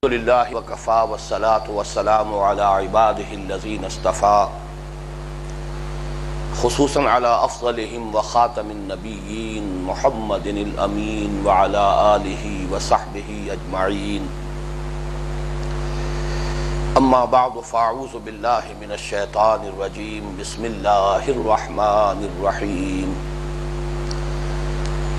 الحمد للہ وکفا والصلاة والسلام علی عباده الذین اصطفى خصوصا علی افضلهم وخاتم النبیین محمد الامین وعلی آلہ وصحبہ اجمعین اما بعد فاعوذ باللہ من الشیطان الرجیم بسم اللہ الرحمن الرحیم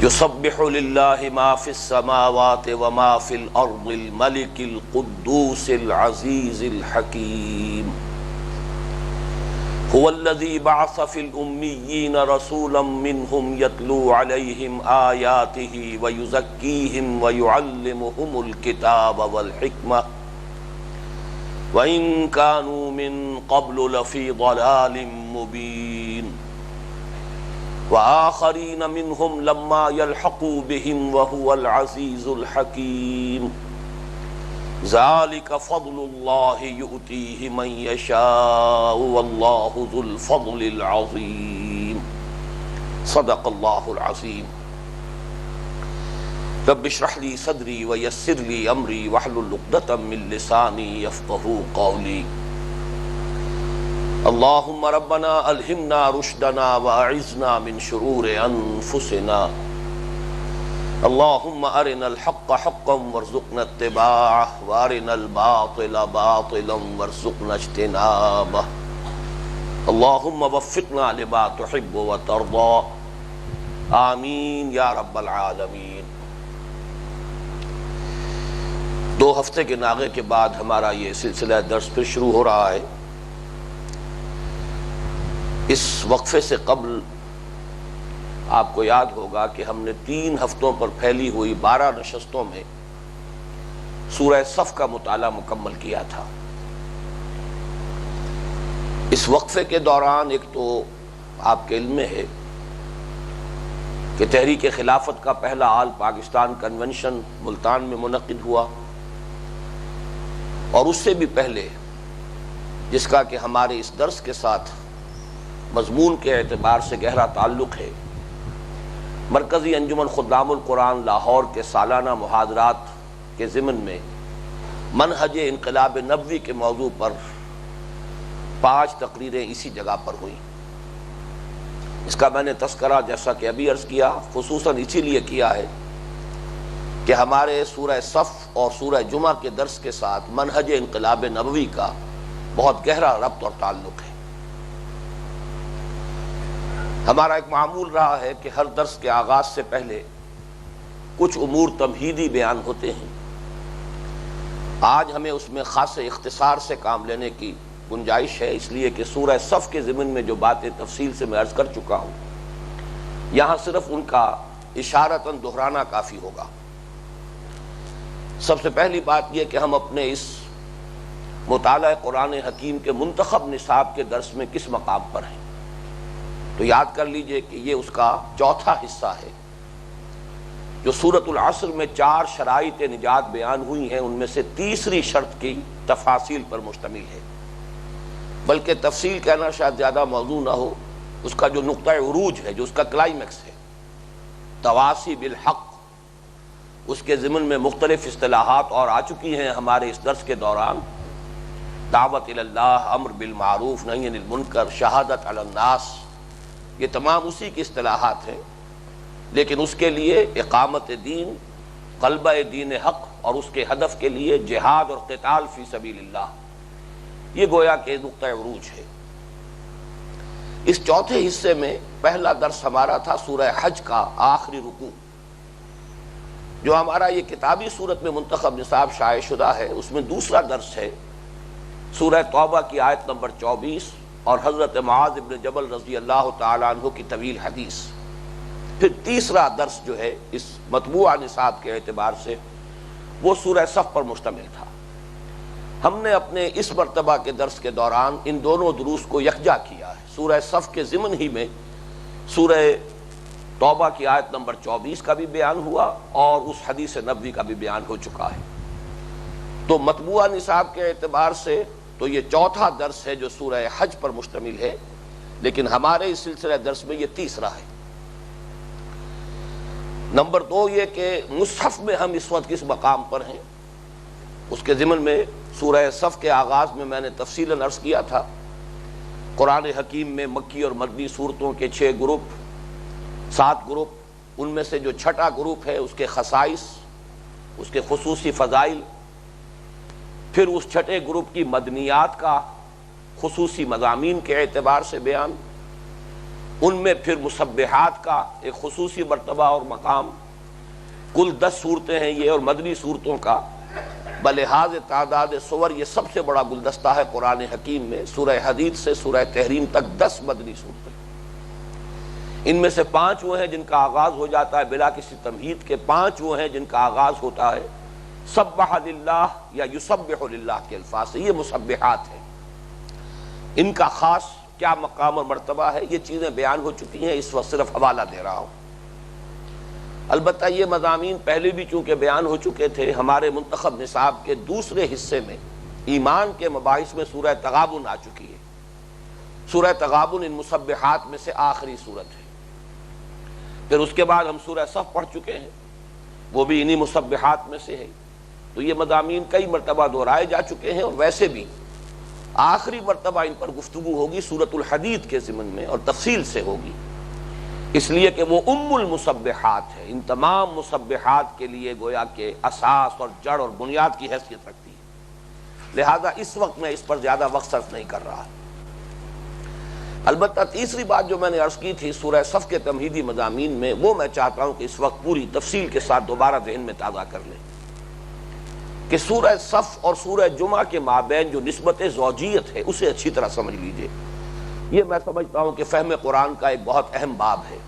یسبح للہ ما فی السماوات وما فی الارض الملک القدوس العزیز الحکیم هو الذی بعث فی الامیین رسولا منہم یتلو علیہم آیاتہ ویزکیہم ویعلمہم الکتاب والحکمہ وَإِن كَانُوا مِن قَبْلُ لَفِي ضَلَالٍ مُبِينٍ وَآخَرِينَ مِنْهُمْ لَمَّا يَلْحَقُوا بِهِمْ وَهُوَ الْعَزِيزُ الْحَكِيمُ ذَلِكَ فَضْلُ اللَّهِ يُؤْتِيهِ مَن يَشَاءُ وَاللَّهُ ذُو الْفَضْلِ الْعَظِيمِ صدق اللَّهُ الْعَظِيمُ رب اشرح لي صدري ويسر لي امري واحلل عقدة من لساني يفقهوا قولي اللهم ربنا الهمنا رشدنا واعذنا من شرور انفسنا اللهم ارنا الحق حقا وارزقنا اتباعه وارنا الباطل باطلا وارزقنا اجتنابه اللهم وفقنا لما تحب وترضى آمین یا رب العالمین۔ 2 ہفتے کے ناغے کے بعد ہمارا یہ سلسلہ درس پھر شروع ہو رہا ہے۔ اس وقفے سے قبل آپ کو یاد ہوگا کہ ہم نے 3 ہفتوں پر پھیلی ہوئی 12 نشستوں میں سورہ صف کا مطالعہ مکمل کیا تھا۔ اس وقفے کے دوران ایک تو آپ کے علم میں ہے کہ تحریک خلافت کا پہلا آل پاکستان کنونشن ملتان میں منعقد ہوا، اور اس سے بھی پہلے جس کا کہ ہمارے اس درس کے ساتھ مضمون کے اعتبار سے گہرا تعلق ہے، مرکزی انجمن خدام القرآن لاہور کے سالانہ محاضرات کے ضمن میں منہج انقلاب نبوی کے موضوع پر 5 تقریریں اسی جگہ پر ہوئیں۔ اس کا میں نے تذکرہ جیسا کہ ابھی عرض کیا خصوصاً اسی لیے کیا ہے کہ ہمارے سورہ صف اور سورہ جمعہ کے درس کے ساتھ منہج انقلاب نبوی کا بہت گہرا ربط اور تعلق ہے۔ ہمارا ایک معمول رہا ہے کہ ہر درس کے آغاز سے پہلے کچھ امور تمہیدی بیان ہوتے ہیں۔ آج ہمیں اس میں خاص اختصار سے کام لینے کی گنجائش ہے، اس لیے کہ سورہ صف کے ضمن میں جو باتیں تفصیل سے میں عرض کر چکا ہوں، یہاں صرف ان کا اشارتاً دہرانا کافی ہوگا۔ سب سے پہلی بات یہ کہ ہم اپنے اس مطالعہ قرآن حکیم کے منتخب نصاب کے درس میں کس مقام پر ہیں، تو یاد کر لیجئے کہ یہ اس کا چوتھا حصہ ہے، جو سورۃ العصر میں 4 شرائط نجات بیان ہوئی ہیں، ان میں سے تیسری شرط کی تفاصیل پر مشتمل ہے، بلکہ تفصیل کہنا شاید زیادہ موضوع نہ ہو، اس کا جو نقطہ عروج ہے، جو اس کا کلائمیکس ہے، تواصی بالحق، اس کے ضمن میں مختلف اصطلاحات اور آ چکی ہیں ہمارے اس درس کے دوران، دعوت اللہ، امر بالمعروف، نہی عن المنکر، شہادت علی الناس، یہ تمام اسی کی اصطلاحات ہیں، لیکن اس کے لیے اقامت دین، غلبہ دین حق، اور اس کے ہدف کے لیے جہاد اور قتال فی سبیل اللہ، یہ گویا کہ نقطہ عروج ہے۔ اس چوتھے حصے میں پہلا درس ہمارا تھا سورہ حج کا آخری رکوع، جو ہمارا یہ کتابی صورت میں منتخب نصاب شائع شدہ ہے۔ اس میں دوسرا درس ہے سورہ توبہ کی آیت نمبر 24 اور حضرت معاذ بن جبل رضی اللہ تعالیٰ عنہ کی طویل حدیث۔ پھر تیسرا درس جو ہے اس مطبوعہ نصاب کے اعتبار سے وہ سورہ صف پر مشتمل تھا۔ ہم نے اپنے اس مرتبہ کے درس کے دوران ان دونوں دروس کو یکجا کیا ہے۔ سورہ صف کے ضمن ہی میں سورہ توبہ کی آیت نمبر 24 کا بھی بیان ہوا اور اس حدیث نبوی کا بھی بیان ہو چکا ہے، تو مطبوعہ نصاب کے اعتبار سے تو یہ چوتھا درس ہے جو سورہ حج پر مشتمل ہے، لیکن ہمارے اس سلسلہ درس میں یہ تیسرا ہے۔ نمبر 2 یہ کہ مصحف میں ہم اس وقت کس مقام پر ہیں، اس کے ضمن میں سورہ صف کے آغاز میں میں نے تفصیلاً عرض کیا تھا، قرآن حکیم میں مکی اور مدنی صورتوں کے 6 گروپ، 7 گروپ، ان میں سے جو چھٹا گروپ ہے اس کے خصائص، اس کے خصوصی فضائل، پھر اس چھٹے گروپ کی مدنیات کا خصوصی مضامین کے اعتبار سے بیان، ان میں پھر مسبحات کا ایک خصوصی مرتبہ اور مقام، کل 10 صورتیں ہیں یہ، اور مدنی صورتوں کا بلحاظ تعداد سور یہ سب سے بڑا گلدستہ ہے قرآن حکیم میں۔ سورہ حدید سے سورہ تحریم تک 10 مدنی صورتیں، ان میں سے 5 وہ ہیں جن کا آغاز ہو جاتا ہے بلا کسی تمہید کے، 5 وہ ہیں جن کا آغاز ہوتا ہے سبح للہ یا یسبح للہ کے الفاظ سے۔ یہ مسبحات ہیں، ان کا خاص کیا مقام اور مرتبہ ہے، یہ چیزیں بیان ہو چکی ہیں، اس وقت صرف حوالہ دے رہا ہوں۔ البتہ یہ مضامین پہلے بھی چونکہ بیان ہو چکے تھے، ہمارے منتخب نصاب کے دوسرے حصے میں ایمان کے مباحث میں سورہ تغابن آ چکی ہے۔ سورہ تغابن ان مسبحات میں سے آخری سورت ہے۔ پھر اس کے بعد ہم سورہ صف پڑھ چکے ہیں، وہ بھی انہی مسبحات میں سے ہے۔ تو یہ مضامین کئی مرتبہ دہرائے جا چکے ہیں، اور ویسے بھی آخری مرتبہ ان پر گفتگو ہوگی سورۃ الحدید کے ضمن میں، اور تفصیل سے ہوگی، اس لیے کہ وہ ام المسبحات ہے، ان تمام مسبحات کے لیے گویا کہ اساس اور جڑ اور بنیاد کی حیثیت رکھتی ہے، لہذا اس وقت میں اس پر زیادہ وقت صرف نہیں کر رہا۔ البتہ تیسری بات جو میں نے عرض کی تھی سورہ صف کے تمہیدی مضامین میں، وہ میں چاہتا ہوں کہ اس وقت پوری تفصیل کے ساتھ دوبارہ ذہن میں تازہ کر لیں کہ سورہ صف اور سورہ جمعہ کے مابین جو نسبت زوجیت ہے اسے اچھی طرح سمجھ لیجئے۔ یہ میں سمجھتا ہوں کہ فہم قرآن کا ایک بہت اہم باب ہے۔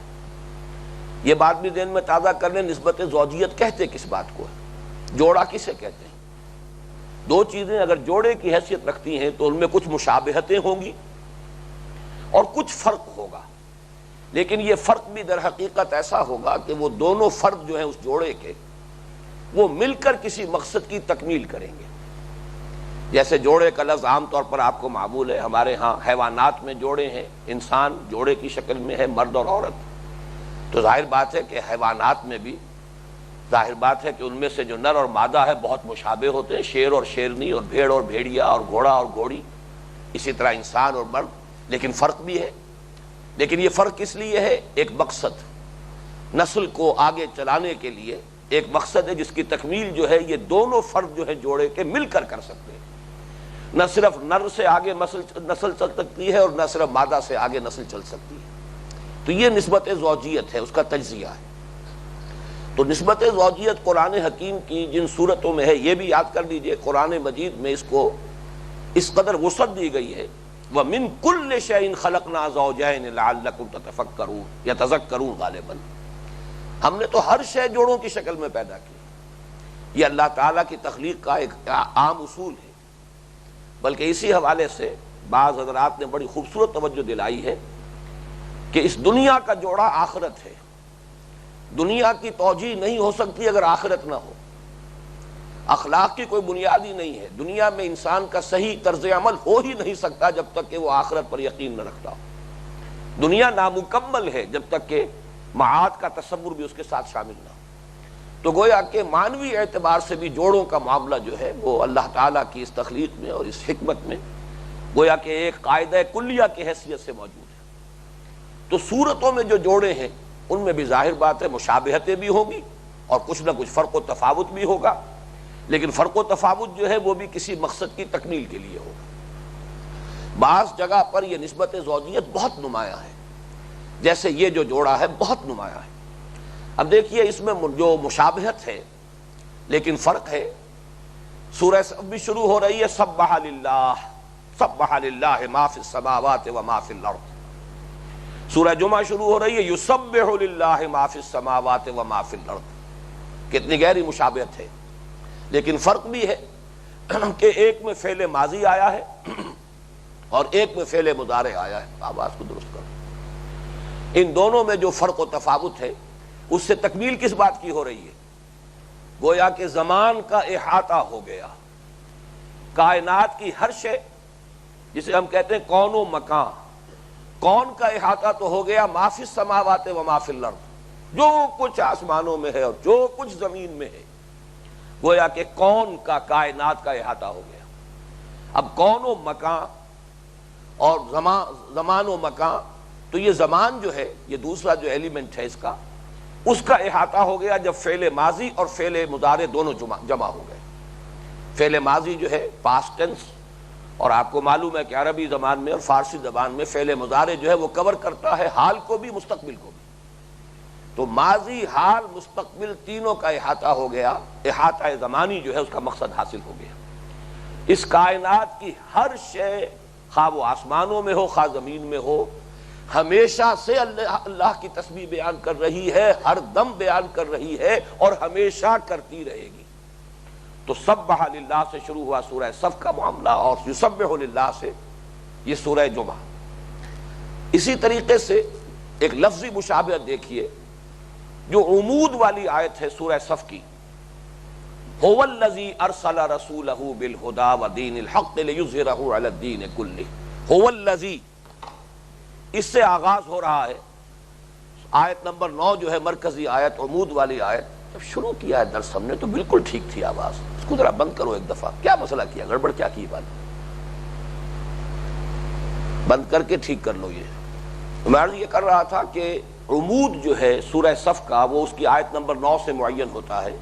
یہ بات بھی ذہن میں تازہ کر لیں، نسبت زوجیت کہتے کس بات کو ہے، جوڑا کسے کہتے ہیں؟ 2 چیزیں اگر جوڑے کی حیثیت رکھتی ہیں تو ان میں کچھ مشابہتیں ہوں گی اور کچھ فرق ہوگا، لیکن یہ فرق بھی در حقیقت ایسا ہوگا کہ وہ دونوں فرد جو ہیں اس جوڑے کے، وہ مل کر کسی مقصد کی تکمیل کریں گے۔ جیسے جوڑے کا لفظ عام طور پر آپ کو معمول ہے، ہمارے ہاں حیوانات میں جوڑے ہیں، انسان جوڑے کی شکل میں ہے، مرد اور عورت، تو ظاہر بات ہے کہ حیوانات میں بھی ظاہر بات ہے کہ ان میں سے جو نر اور مادہ ہے بہت مشابہ ہوتے ہیں، شیر اور شیرنی، اور بھیڑ اور بھیڑیا، اور گھوڑا اور گھوڑی، اسی طرح انسان اور مرد، لیکن فرق بھی ہے۔ لیکن یہ فرق اس لیے ہے، ایک مقصد، نسل کو آگے چلانے کے لیے ایک مقصد ہے جس کی تکمیل جو ہے یہ دونوں فرد جو ہے جوڑے کے مل کر سکتے ہیں۔ نہ صرف نر سے آگے نسل چل سکتی ہے اور نہ صرف مادہ سے آگے نسل چل سکتی ہے۔ تو یہ نسبت زوجیت ہے، اس کا تجزیہ ہے۔ تو نسبت زوجیت قرآن حکیم کی جن صورتوں میں ہے، یہ بھی یاد کر لیجئے قرآن مجید میں اس کو اس قدر وسعت دی گئی ہے، وَمِن كُلِّ شَيْءٍ خَلَقْنَا زَوْجَيْنِ لَعَلَّكُمْ تَتَفَكَّرُونَ یا تذکرون غالباً، ہم نے تو ہر شے جوڑوں کی شکل میں پیدا کی۔ یہ اللہ تعالیٰ کی تخلیق کا ایک عام اصول ہے، بلکہ اسی حوالے سے بعض حضرات نے بڑی خوبصورت توجہ دلائی ہے کہ اس دنیا کا جوڑا آخرت ہے۔ دنیا کی توجیہ نہیں ہو سکتی اگر آخرت نہ ہو، اخلاق کی کوئی بنیاد ہی نہیں ہے، دنیا میں انسان کا صحیح طرز عمل ہو ہی نہیں سکتا جب تک کہ وہ آخرت پر یقین نہ رکھتا ہو۔ دنیا نامکمل ہے جب تک کہ معاد کا تصور بھی اس کے ساتھ شامل نہ ہو۔ تو گویا کہ معنوی اعتبار سے بھی جوڑوں کا معاملہ جو ہے وہ اللہ تعالیٰ کی اس تخلیق میں اور اس حکمت میں گویا کہ ایک قاعدہ کلیہ کی حیثیت سے موجود ہے۔ تو صورتوں میں جو جوڑے ہیں ان میں بھی ظاہر بات ہے مشابہتیں بھی ہوں گی اور کچھ نہ کچھ فرق و تفاوت بھی ہوگا، لیکن فرق و تفاوت جو ہے وہ بھی کسی مقصد کی تکمیل کے لیے ہوگا۔ بعض جگہ پر یہ نسبت زوجیت بہت نمایاں ہے، جیسے یہ جو جوڑا ہے بہت نمایاں ہے۔ اب دیکھیے اس میں جو مشابہت ہے لیکن فرق ہے، سورہ صف بھی شروع ہو رہی ہے سبح للہ ما فی السماوات و ما فی الارض، سورہ جمعہ شروع ہو رہی ہے یسبح للہ ما فی السماوات و ما فی الارض۔ کتنی گہری مشابہت ہے، لیکن فرق بھی ہے کہ ایک میں فعل ماضی آیا ہے اور ایک میں فعل مضارع آیا ہے۔ آواز کو درست کرو۔ ان دونوں میں جو فرق و تفاوت ہے اس سے تکمیل کس بات کی ہو رہی ہے؟ گویا کہ زمان کا احاطہ ہو گیا، کائنات کی ہر شے جسے ہم کہتے ہیں کون و مکان، کون کا احاطہ تو ہو گیا، ما فی السماوات و ما فی الارض، جو کچھ آسمانوں میں ہے اور جو کچھ زمین میں ہے گویا کہ کون کا، کائنات کا احاطہ ہو گیا۔ اب کون و مکان اور زمان و مکان، تو یہ زمان جو ہے، یہ دوسرا جو ایلیمنٹ ہے اس کا، اس کا احاطہ ہو گیا جب فعل ماضی اور فعل مضارع دونوں جمع ہو گئے۔ فعل ماضی جو ہے پاسٹ ٹینس، اور آپ کو معلوم ہے کہ عربی زبان میں اور فارسی زبان میں فعل مضارع جو ہے وہ کور کرتا ہے حال کو بھی مستقبل کو بھی، تو ماضی، حال، مستقبل تینوں کا احاطہ ہو گیا۔ احاطہ زمانی جو ہے اس کا مقصد حاصل ہو گیا۔ اس کائنات کی ہر شے، خواہ وہ آسمانوں میں ہو خواہ زمین میں ہو، ہمیشہ سے اللہ کی تسبیح بیان کر رہی ہے، ہر دم بیان کر رہی ہے اور ہمیشہ کرتی رہے گی۔ تو سبح للہ سے شروع ہوا سورہ صف کا معاملہ، اور یسبح للہ سے یہ سورہ جمعہ۔ اسی طریقے سے ایک لفظی مشابہت دیکھیے، جو عمود والی آیت ہے سورہ صف کی، هو الذی ارسل رسولہ بالہدی ودین الحق لیظہرہ علی الدین کلہ۔ هو الذی، اس سے آغاز ہو رہا ہے۔ آیت نمبر 9 جو ہے مرکزی آیت، عمود والی آیت، جب شروع کیا ہے درس ہم نے تو بالکل ٹھیک تھی آواز، اس کو ذرا بند کرو ایک دفعہ، کیا مسئلہ کیا، گڑبڑ کیا کی بات، بند کر کے ٹھیک کر لو۔ یہ میں عرض یہ کر رہا تھا کہ عمود جو ہے سورہ صف کا، وہ اس کی آیت نمبر 9 سے معین ہوتا ہے۔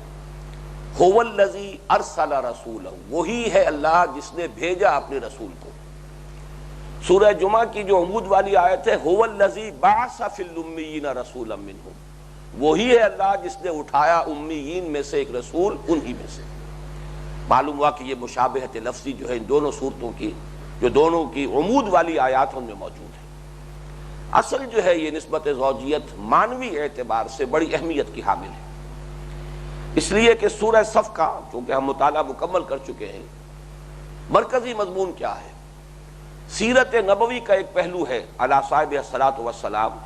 هو الذی ارسل رسولہ، وہی ہے اللہ جس نے بھیجا اپنے رسول کو۔ سورہ جمعہ کی جو عمود والی آیت ہے، هو الذی بعث فی الامیین رسولا منہم، وہی ہے اللہ جس نے اٹھایا امیین میں سے ایک رسول انہی میں سے۔ معلوم ہوا کہ یہ مشابہت لفظی جو ہے ان دونوں صورتوں کی، جو دونوں کی عمود والی آیات ان میں موجود ہے۔ اصل جو ہے یہ نسبت زوجیت معنوی اعتبار سے بڑی اہمیت کی حامل ہے، اس لیے کہ سورہ صف کا چونکہ ہم مطالعہ مکمل کر چکے ہیں، مرکزی مضمون کیا ہے؟ سیرت نبوی کا ایک پہلو ہے علی صاحب الصلاۃ والسلام،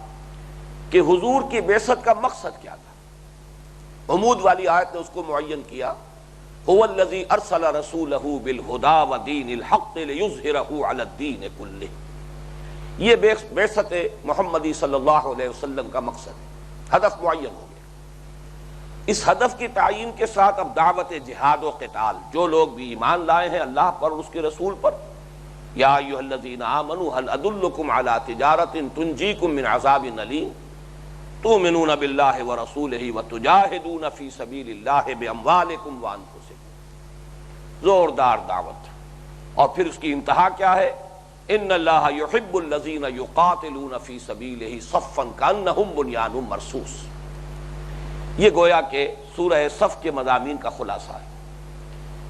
کہ حضور کی بعثت کا مقصد کیا تھا۔ عمود والی آیت نے اس کو معین کیا، هو الذی ارسل رسولہ بالہدی ودین الحق لیظہرہ علی الدین کلہ۔ یہ بعثت محمدی صلی اللہ علیہ وسلم کا مقصد ہے، ہدف معین ہو گیا۔ اس ہدف کی تعین کے ساتھ اب دعوت جہاد و قتال، جو لوگ بھی ایمان لائے ہیں اللہ پر اور اس کے رسول پر، یا ایھا الذین آمنوا هل ادلکم علی تجارۃ تنجیکم من عذاب علیم تؤمنون باللہ ورسولہ وتجاہدون فی سبیل اللہ باموالکم وانفسکم۔ زوردار دعوت، اور پھر اس کی انتہا کیا ہے؟ ان اللہ یحب الذین یقاتلون فی سبیلہ صفا کانہم بنیان مرصوص۔ یہ گویا کہ سورہ صف کے مضامین کا خلاصہ ہے۔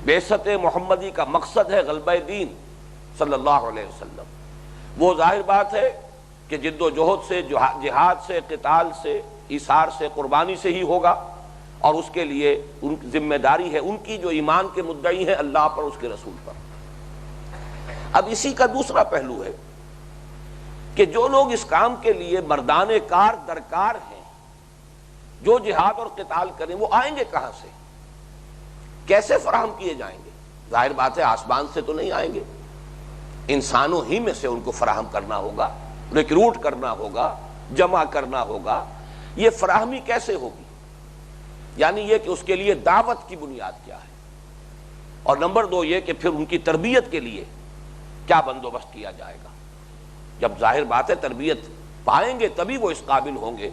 بعثت محمدی کا مقصد ہے غلبہ دین صلی اللہ علیہ وسلم۔ وہ ظاہر بات ہے کہ جد و جہد سے، جہاد سے، قتال سے، ایثار سے، قربانی سے ہی ہوگا، اور اس کے لیے ان کی ذمہ داری ہے ان کی جو ایمان کے مدعی ہیں اللہ پر، اس کے رسول پر۔ اب اسی کا دوسرا پہلو ہے کہ جو لوگ اس کام کے لیے مردان کار درکار ہیں، جو جہاد اور قتال کریں، وہ آئیں گے کہاں سے، کیسے فراہم کیے جائیں گے؟ ظاہر بات ہے آسمان سے تو نہیں آئیں گے، انسانوں ہی میں سے ان کو فراہم کرنا ہوگا، ریکروٹ کرنا ہوگا، جمع کرنا ہوگا۔ یہ فراہمی کیسے ہوگی؟ یعنی یہ کہ اس کے لیے دعوت کی بنیاد کیا ہے، اور نمبر 2 یہ کہ پھر ان کی تربیت کے لیے کیا بندوبست کیا جائے گا۔ جب ظاہر بات ہے تربیت پائیں گے تبھی وہ اس قابل ہوں گے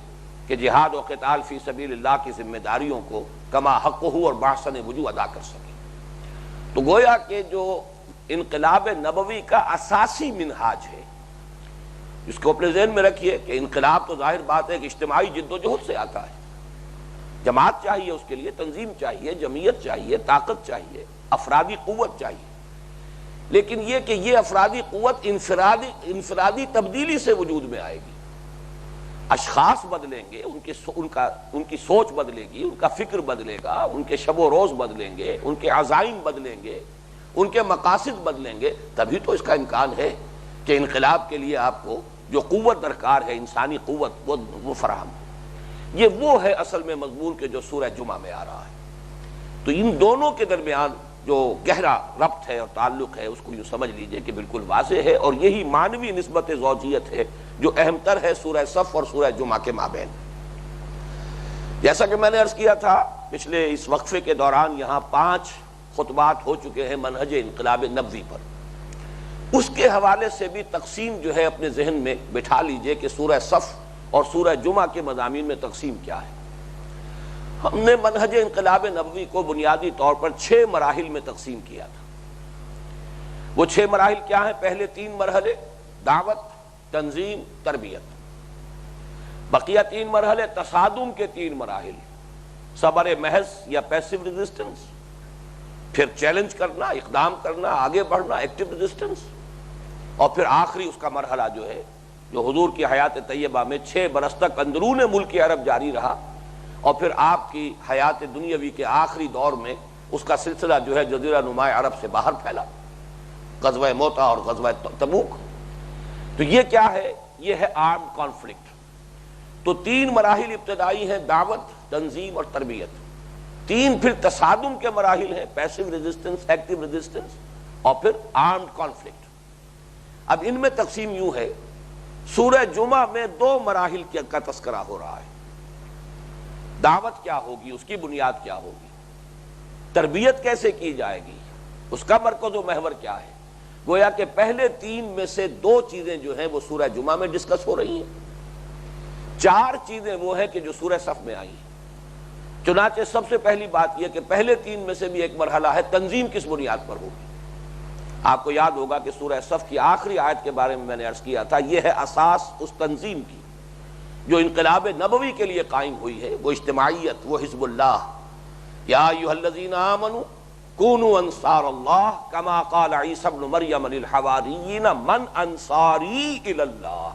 کہ جہاد و قتال فی سبیل اللہ کی ذمہ داریوں کو کما حق ہو اور باحسن وجوہ ادا کر سکیں۔ تو گویا کہ جو انقلاب نبوی کا اساسی منہاج ہے، اس کو اپنے ذہن میں رکھیے کہ انقلاب تو ظاہر بات ہے کہ اجتماعی جد و جہد سے آتا ہے، جماعت چاہیے، اس کے لیے تنظیم چاہیے، جمعیت چاہیے، طاقت چاہیے، افرادی قوت چاہیے، لیکن یہ کہ یہ افرادی قوت انفرادی تبدیلی سے وجود میں آئے گی۔ اشخاص بدلیں گے، ان کی سوچ بدلے گی، ان کا فکر بدلے گا، ان کے شب و روز بدلیں گے، ان کے عزائم بدلیں گے، ان کے مقاصد بدلیں گے، تبھی تو اس کا امکان ہے کہ انقلاب کے لیے آپ کو جو قوت درکار ہے، انسانی قوت، وہ فراہم ہو۔ یہ وہ ہے اصل میں مضمون کے جو سورہ جمعہ میں آ رہا ہے۔ تو ان دونوں کے درمیان جو گہرا ربط ہے اور تعلق ہے، اس کو یوں سمجھ لیجئے کہ بالکل واضح ہے، اور یہی معنوی نسبت زوجیت ہے جو اہم تر ہے سورہ صف اور سورہ جمعہ کے مابین۔ جیسا کہ میں نے عرض کیا تھا پچھلے اس وقفے کے دوران یہاں 5 خطبات ہو چکے ہیں منہج انقلاب نبوی پر، اس کے حوالے سے بھی تقسیم جو ہے اپنے ذہن میں بٹھا لیجئے کہ سورہ صف اور سورہ جمعہ کے مضامین میں تقسیم کیا ہے۔ ہم نے منہج انقلاب نبوی کو بنیادی طور پر 6 مراحل میں تقسیم کیا تھا۔ وہ 6 مراحل کیا ہیں؟ پہلے 3 مرحلے دعوت، تنظیم، تربیت۔ بقیہ 3 مرحلے تصادم کے 3 مراحل، صبر محض یا پیسو ریزسٹنس، پھر چیلنج کرنا، اقدام کرنا، آگے بڑھنا، ایکٹیو ریزسٹنس، اور پھر آخری اس کا مرحلہ جو ہے جو حضور کی حیات طیبہ میں 6 برس تک اندرون ملک عرب جاری رہا، اور پھر آپ کی حیات دنیاوی کے آخری دور میں اس کا سلسلہ جو ہے جزیرہ نما عرب سے باہر پھیلا، غزوہ موتا اور غزوہ تبوک۔ تو یہ کیا ہے؟ یہ ہے آرمڈ کانفلکٹ۔ تو 3 مراحل ابتدائی ہیں، دعوت، تنظیم اور تربیت۔ 3 پھر تصادم کے مراحل ہیں، پیسو ریزسٹنس، ایکٹیو ریزسٹنس، اور پھر آرمڈ کانفلکٹ۔ اب ان میں تقسیم یوں ہے، سورہ جمعہ میں 2 مراحل کا تذکرہ ہو رہا ہے۔ دعوت کیا ہوگی، اس کی بنیاد کیا ہوگی، تربیت کیسے کی جائے گی، اس کا مرکز و محور کیا ہے۔ گویا کہ پہلے 3 میں سے 2 چیزیں جو ہیں وہ سورہ جمعہ میں ڈسکس ہو رہی ہیں، 4 چیزیں وہ ہیں کہ جو سورہ صف میں آئی ہیں۔ چنانچہ سب سے پہلی بات یہ کہ پہلے 3 میں سے بھی ایک مرحلہ ہے تنظیم کس بنیاد پر ہوگی۔ آپ کو یاد ہوگا کہ سورہ صف کی آخری آیت کے بارے میں نے عرض کیا تھا، یہ ہے اساس اس تنظیم کی جو انقلاب نبوی کے لیے قائم ہوئی ہے، وہ اجتماعیت، وہ حزب اللہ۔ یا ایھا الذین آمنوا کونوا انصار اللہ کما قال عیسی ابن مریم للحواریین من انصاری الی اللہ،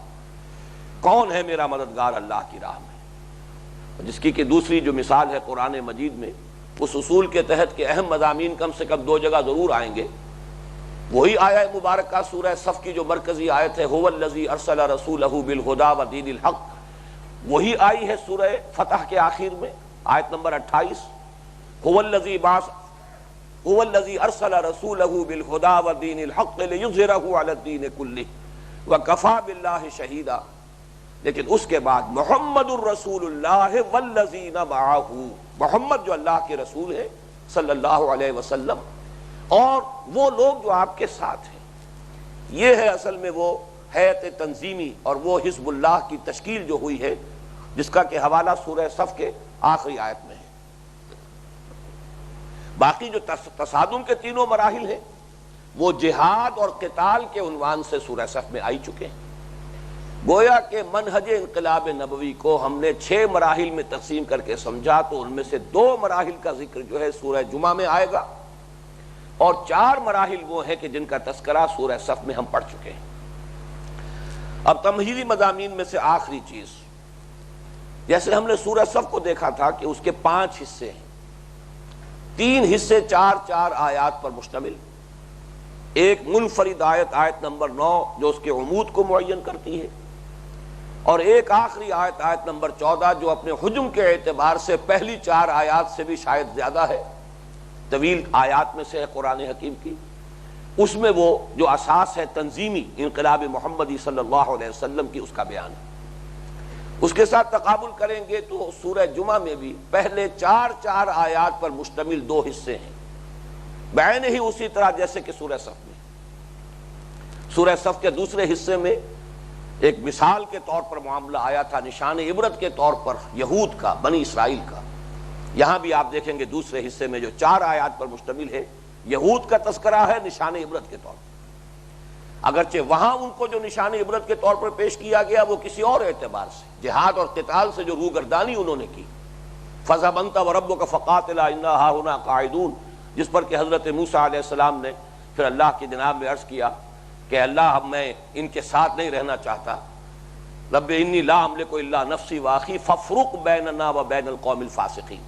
کون ہے میرا مددگار اللہ کی راہ میں، جس کی کہ دوسری جو مثال ہے قرآن مجید میں، اس اصول کے تحت کہ اہم مضامین کم سے کم 2 جگہ ضرور آئیں گے۔ وہی آیہ مبارکہ سورہ صف کی جو مرکزی آیت ہے هو الذی ارسل رسولہ بالہدی ودین الحق، وہی آئی ہے سورہ فتح کے آخر میں آیت نمبر 28، هو الذی ارسل رسولہ بالہدی ودین الحق لیظہرہ علی الدین کلہ وکفی باللہ شہیدا۔ لیکن اس کے بعد محمد الرسول اللہ والذین معہ، محمد جو اللہ کے رسول ہیں صلی اللہ علیہ وسلم، اور وہ لوگ جو آپ کے ساتھ ہیں۔ یہ ہے اصل میں وہ ہیئت تنظیمی اور وہ حزب اللہ کی تشکیل جو ہوئی ہے، جس کا کہ حوالہ سورہ صف کے آخری آیت میں ہے۔ باقی جو تصادم کے 3 مراحل ہیں وہ جہاد اور قتال کے عنوان سے سورہ صف میں آئی چکے ہیں۔ گویا کہ منہج انقلاب نبوی کو ہم نے 6 مراحل میں تقسیم کر کے سمجھا، تو ان میں سے 2 مراحل کا ذکر جو ہے سورہ جمعہ میں آئے گا، اور 4 مراحل وہ ہیں کہ جن کا تذکرہ سورہ صف میں ہم پڑھ چکے ہیں۔ اب تمہیدی مضامین میں سے آخری چیز، جیسے ہم نے سورہ صف کو دیکھا تھا کہ اس کے 5 حصے ہیں، 3 حصے 4 آیات پر مشتمل، ایک منفرد آیت، آیت نمبر 9 جو اس کے عمود کو معین کرتی ہے، اور ایک آخری آیت، آیت نمبر 14 جو اپنے حجم کے اعتبار سے پہلی 4 آیات سے بھی شاید زیادہ ہے، طویل آیات میں سے ہے قرآن حکیم کی۔ اس میں وہ جو اساس ہے تنظیمی انقلاب محمدی صلی اللہ علیہ وسلم کی، اس کا بیان ہے۔ اس کے ساتھ تقابل کریں گے تو سورہ جمعہ میں بھی پہلے 4 آیات پر مشتمل 2 حصے ہیں، بعین ہی اسی طرح جیسے کہ سورہ صف میں۔ سورہ صف کے دوسرے حصے میں ایک مثال کے طور پر معاملہ آیا تھا، نشان عبرت کے طور پر یہود کا، بنی اسرائیل کا۔ یہاں بھی آپ دیکھیں گے دوسرے حصے میں جو 4 آیات پر مشتمل ہے، یہود کا تذکرہ ہے نشان عبرت کے طور پر، اگرچہ وہاں ان کو جو نشان عبرت کے طور پر پیش کیا گیا وہ کسی اور اعتبار سے، جہاد اور قتال سے جو روگردانی انہوں نے کی، فَاذْهَبْ أَنْتَ وَرَبُّكَ فَقَاتِلَا إِنَّا هَاهُنَا قَاعِدُونَ، جس پر کہ حضرت موسیٰ علیہ السلام نے پھر اللہ کی جناب میں عرض کیا کہ اللہ اب میں ان کے ساتھ نہیں رہنا چاہتا، رب انی لا املک الا نفسی واخی فافرق بیننا وبین القوم الفاسقین۔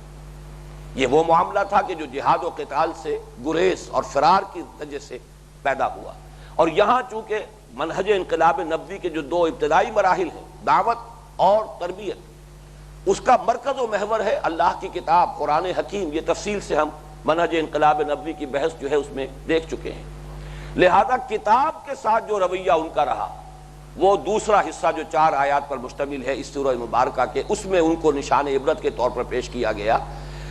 یہ وہ معاملہ تھا کہ جو جہاد و قتال سے گریز اور فرار کی وجہ سے پیدا ہوا، اور یہاں چونکہ منہج انقلاب نبوی کے جو 2 ابتدائی مراحل ہیں، دعوت اور تربیت، اس کا مرکز و محور ہے اللہ کی کتاب قرآن حکیم۔ یہ تفصیل سے ہم منہج انقلاب نبوی کی بحث جو ہے اس میں دیکھ چکے ہیں۔ لہذا کتاب کے ساتھ جو رویہ ان کا رہا، وہ دوسرا حصہ جو 4 آیات پر مشتمل ہے اس سورہ مبارکہ کے، اس میں ان کو نشان عبرت کے طور پر پیش کیا گیا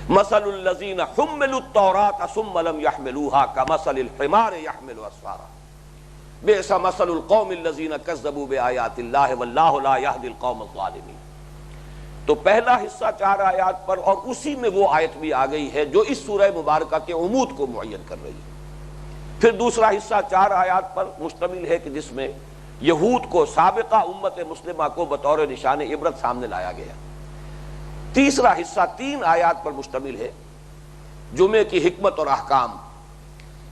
مثل الذین حملوا التوراۃ ثم لم يحملوها كمثل الحمار يحمل اسفارا بئس مثل القوم الذین کذبوا بآیات اللہ واللہ لا یہدی القوم الظالمین۔ تو پہلا حصہ 4 آیات پر، اور اسی میں وہ آیت بھی آ گئی ہے جو اس سورہ مبارکہ کے عمود کو معین کر رہی ہے۔ پھر دوسرا حصہ 4 آیات پر مشتمل ہے کہ جس میں یہود کو، سابقہ امت مسلمہ کو بطور نشان عبرت سامنے لایا گیا۔ تیسرا حصہ 3 آیات پر مشتمل ہے، جمعے کی حکمت اور احکام۔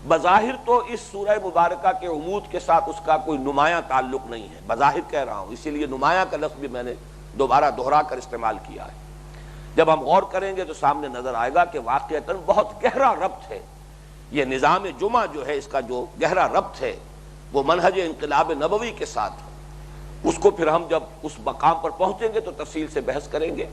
بظاہر تو اس سورہ مبارکہ کے عمود کے ساتھ اس کا کوئی نمایاں تعلق نہیں ہے، بظاہر کہہ رہا ہوں، اسی لیے نمایاں کا لفظ بھی میں نے دوبارہ دہرا کر استعمال کیا ہے۔ جب ہم غور کریں گے تو سامنے نظر آئے گا کہ واقعتاً بہت گہرا ربط ہے۔ یہ نظام جمعہ جو ہے، اس کا جو گہرا ربط ہے وہ منہج انقلاب نبوی کے ساتھ، اس کو پھر ہم جب اس مقام پر پہنچیں گے تو تفصیل سے بحث کریں گے۔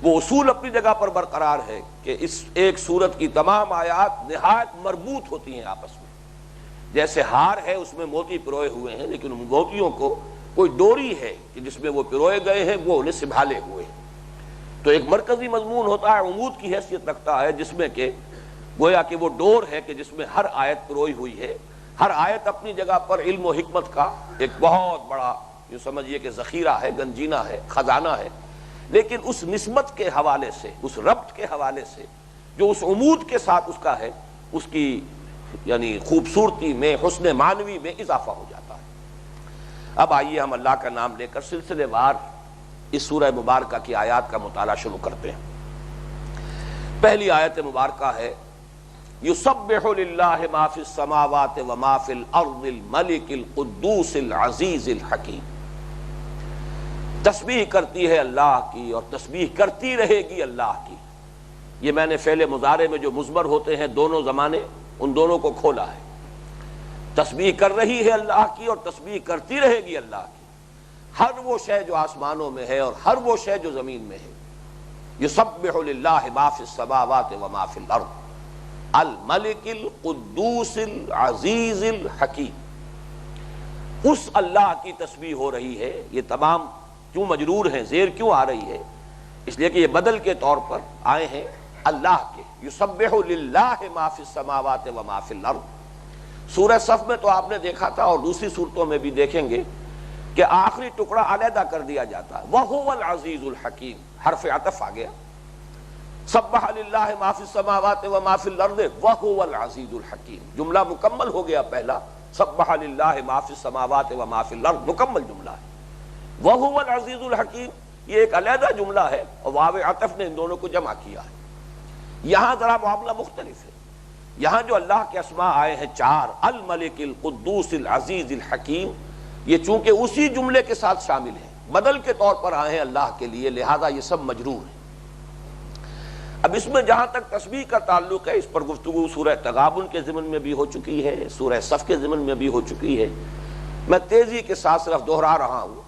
وہ اصول اپنی جگہ پر برقرار ہے کہ اس ایک سورت کی تمام آیات نہایت مربوط ہوتی ہیں آپس میں۔ جیسے ہار ہے، اس میں موتی پروئے ہوئے ہیں، لیکن ان موتیوں کو کوئی ڈوری ہے کہ جس میں وہ پروئے گئے ہیں، وہ انہیں سنبھالے ہوئے ہیں۔ تو ایک مرکزی مضمون ہوتا ہے، عمود کی حیثیت رکھتا ہے، جس میں کہ گویا کہ وہ ڈور ہے کہ جس میں ہر آیت پروئی ہوئی ہے۔ ہر آیت اپنی جگہ پر علم و حکمت کا ایک بہت بڑا، یہ سمجھیے کہ ذخیرہ ہے، گنجینہ ہے، خزانہ ہے۔ لیکن اس نسبت کے حوالے سے، اس ربط کے حوالے سے جو اس عمود کے ساتھ اس کا ہے، اس کی یعنی خوبصورتی میں، حسن معنوی میں اضافہ ہو جاتا ہے۔ اب آئیے ہم اللہ کا نام لے کر سلسلے وار اس سورہ مبارکہ کی آیات کا مطالعہ شروع کرتے ہیں۔ پہلی آیت مبارکہ ہے یسبح للہ ما فی السماوات وما فی الارض الملک القدوس العزیز الحکیم۔ تسبیح کرتی ہے اللہ کی اور تسبیح کرتی رہے گی اللہ کی۔ یہ میں نے فعل مضارع میں جو مضمر ہوتے ہیں دونوں زمانے، ان دونوں کو کھولا ہے۔ تسبیح کر رہی ہے اللہ کی اور تسبیح کرتی رہے گی اللہ کی، ہر وہ شے جو آسمانوں میں ہے اور ہر وہ شے جو زمین میں ہے۔ یسبح للہ ما فی السماوات وما فی الارض الملک القدوس العزیز الحکیم۔ اس اللہ کی تسبیح ہو رہی ہے۔ یہ تمام کیوں مجرور ہیں، زیر کیوں آ رہی ہے؟ اس لیے کہ یہ بدل کے طور پر آئے ہیں اللہ کے۔ یسبح للہ ما فی السماوات وما فی الارض۔ سورہ صف میں تو آپ نے دیکھا تھا اور دوسری صورتوں میں بھی دیکھیں گے کہ آخری ٹکڑا علیحدہ کر دیا جاتا ہے، وَهُوَ الْعَزِيزُ الْحَكِيمُ، حرف عطف آ گیا۔ سبح للہ ما فی السماوات وما فی الارض وَهُوَ الْعَزِيزُ الْحَكِيمُ۔ جملہ مکمل ہو گیا پہلا، سبح للہ ما فی السماوات وما فی الارض مکمل جملہ ہے۔ وَهُوَ الْعَزِيزُ الْحَكِيمُ یہ ایک علیحدہ جملہ ہے اور واو عطف نے ان دونوں کو جمع کیا ہے۔ یہاں ذرا معاملہ مختلف ہے۔ یہاں جو اللہ کے اسماء آئے ہیں 4، الملک القدوس العزیز الحکیم، یہ چونکہ اسی جملے کے ساتھ شامل ہیں، بدل کے طور پر آئے ہیں اللہ کے لیے، لہذا یہ سب مجرور ہیں۔ اب اس میں جہاں تک تسبیح کا تعلق ہے، اس پر گفتگو سورہ تغابن کے ضمن میں بھی ہو چکی ہے، سورہ صف کے ضمن میں بھی ہو چکی ہے۔ میں تیزی کے ساتھ صرف دہرا رہا ہوں۔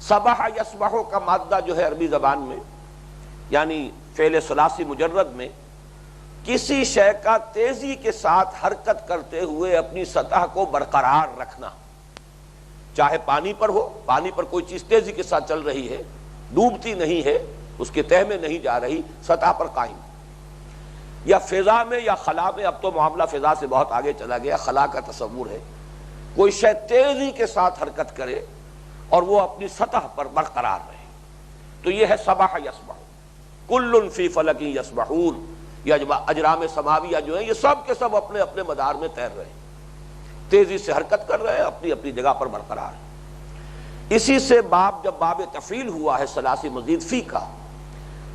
سبح یسبح کا مادہ جو ہے عربی زبان میں، یعنی فعل ثلاثی مجرد میں کسی شے کا تیزی کے ساتھ حرکت کرتے ہوئے اپنی سطح کو برقرار رکھنا، چاہے پانی پر ہو، پانی پر کوئی چیز تیزی کے ساتھ چل رہی ہے، ڈوبتی نہیں ہے، اس کے تہہ میں نہیں جا رہی، سطح پر قائم، یا فضا میں یا خلا میں، اب تو معاملہ فضا سے بہت آگے چلا گیا، خلا کا تصور ہے، کوئی شے تیزی کے ساتھ حرکت کرے اور وہ اپنی سطح پر برقرار رہے، تو یہ ہے سبح یسبح۔ کل فی فلک یسبحون، یہ اجرام سماویہ جو ہیں یہ سب کے سب اپنے اپنے مدار میں تیر رہے ہیں، تیزی سے حرکت کر رہے ہیں، اپنی اپنی جگہ پر برقرار ہیں۔ اسی سے جب باب تفعیل ہوا ہے ثلاثی مزید فی کا،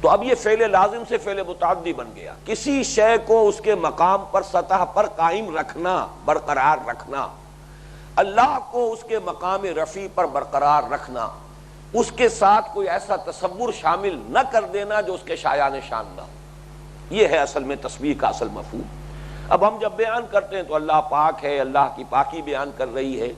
تو اب یہ فعل لازم سے فعل متعدی بن گیا۔ کسی شے کو اس کے مقام پر، سطح پر قائم رکھنا، برقرار رکھنا، اللہ کو اس کے مقام رفیع پر برقرار رکھنا، اس کے ساتھ کوئی ایسا تصور شامل نہ کر دینا جو اس کے شایان شان نہ ہو، یہ ہے اصل میں تسبیح کا اصل مفہوم۔ اب ہم جب بیان کرتے ہیں تو اللہ پاک ہے، اللہ کی پاکی بیان کر رہی ہے،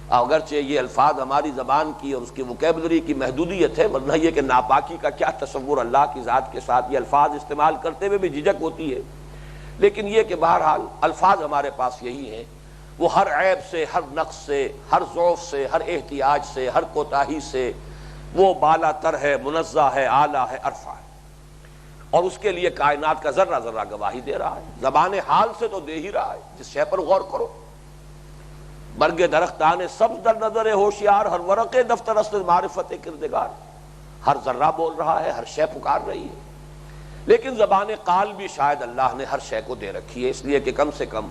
اگرچہ یہ الفاظ ہماری زبان کی اور اس کی وکیبلری کی محدودیت ہے، ورنہ یہ کہ ناپاکی کا کیا تصور اللہ کی ذات کے ساتھ، یہ الفاظ استعمال کرتے ہوئے بھی جھجک ہوتی ہے، لیکن یہ کہ بہرحال الفاظ ہمارے پاس یہی ہیں، وہ ہر عیب سے، ہر نقص سے، ہر ضعف سے، ہر احتیاج سے، ہر کوتاہی سے وہ بالا تر ہے، منزہ ہے، اعلیٰ ہے، عرفہ ہے۔ اور اس کے لیے کائنات کا ذرہ ذرہ گواہی دے رہا ہے. زبان حال سے تو دے ہی رہا ہے. جس شے پر غور کرو، برگ درختان سبز در نظر ہوشیار، ہر ورق دفتر است معرفت کردگار. ہر ذرہ بول رہا ہے، ہر شے پکار رہی ہے. لیکن زبان قال بھی شاید اللہ نے ہر شے کو دے رکھی ہے، اس لیے کہ کم سے کم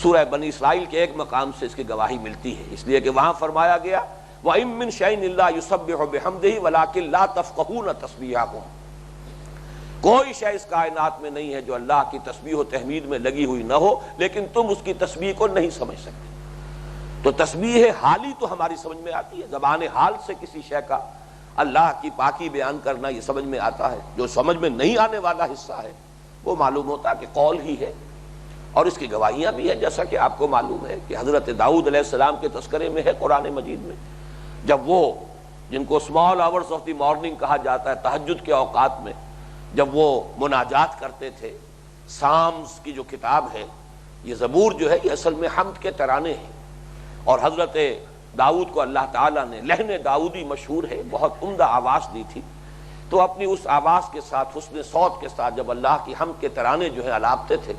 سورہ بنی اسرائیل کے ایک مقام سے اس کی گواہی ملتی ہے. اس لیے کہ وہاں فرمایا گیا وَإِن مِّن شَيْءٍ إِلَّا يُسَبِّحُ بِحَمْدِهِ وَلَٰكِن لَّا تَفْقَهُونَ تَسْبِيحَهُمْ. کوئی شے اس کائنات میں نہیں ہے جو اللہ کی تسبیح و تحمید میں لگی ہوئی نہ ہو، لیکن تم اس کی تسبیح کو نہیں سمجھ سکتے. تو تسبیح حالی تو ہماری سمجھ میں آتی ہے. زبان حال سے کسی شے کا اللہ کی پاکی بیان کرنا یہ سمجھ میں آتا ہے. جو سمجھ میں نہیں آنے والا حصہ ہے وہ معلوم ہوتا کہ قول ہی ہے، اور اس کی گواہیاں بھی ہیں. جیسا کہ آپ کو معلوم ہے کہ حضرت داؤد علیہ السلام کے تذکرے میں ہے قرآن مجید میں، جب وہ جن کو small hours of the morning کہا جاتا ہے، تہجد کے اوقات میں جب وہ مناجات کرتے تھے. سامز کی جو کتاب ہے، یہ زبور جو ہے یہ اصل میں حمد کے ترانے ہیں، اور حضرت داؤد کو اللہ تعالیٰ نے لحن داؤدی مشہور ہے، بہت عمدہ آواز دی تھی. تو اپنی اس آواز کے ساتھ، حسن صوت کے ساتھ جب اللہ کی حمد کے ترانے جو ہے الاپتے تھے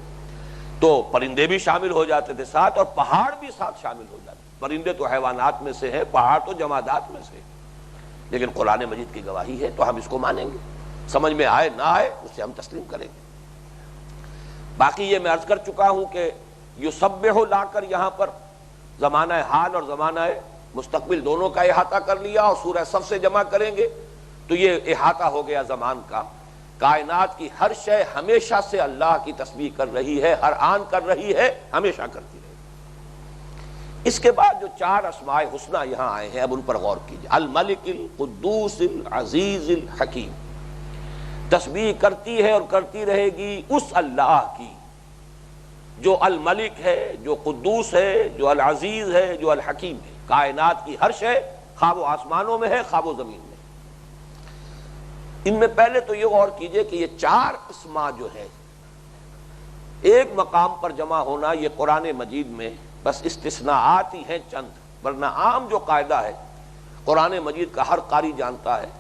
تو پرندے بھی شامل ہو جاتے تھے ساتھ، اور پہاڑ بھی ساتھ شامل ہو جاتے. پرندے تو حیوانات میں سے ہے، پہاڑ تو جمادات میں سے. لیکن قرآن مجید کی گواہی ہے تو ہم اس کو مانیں گے، سمجھ میں آئے نہ آئے اسے ہم تسلیم کریں گے. باقی یہ میں عرض کر چکا ہوں کہ یسبح لا کر یہاں پر زمانہ حال اور زمانہ مستقبل دونوں کا احاطہ کر لیا، اور سورہ صف سے جمع کریں گے تو یہ احاطہ ہو گیا زمان کا. کائنات کی ہر شے ہمیشہ سے اللہ کی تسبیح کر رہی ہے، ہر آن کر رہی ہے، ہمیشہ کرتی رہے. اس کے بعد جو 4 اسماء حسنہ یہاں آئے ہیں اب ان پر غور کیجیے. الملک القدوس العزیز الحکیم. تسبیح کرتی ہے اور کرتی رہے گی اس اللہ کی جو الملک ہے، جو قدوس ہے، جو العزیز ہے، جو الحکیم ہے. کائنات کی ہر شے، خواہ وہ آسمانوں میں ہے خواہ وہ زمین میں. ان میں پہلے تو یہ غور کیجئے کہ یہ 4 اسماء جو ہے ایک مقام پر جمع ہونا، یہ قرآن مجید میں بس استثناءات ہی ہیں چند، ورنہ عام جو قاعدہ ہے قرآن مجید کا ہر قاری جانتا ہے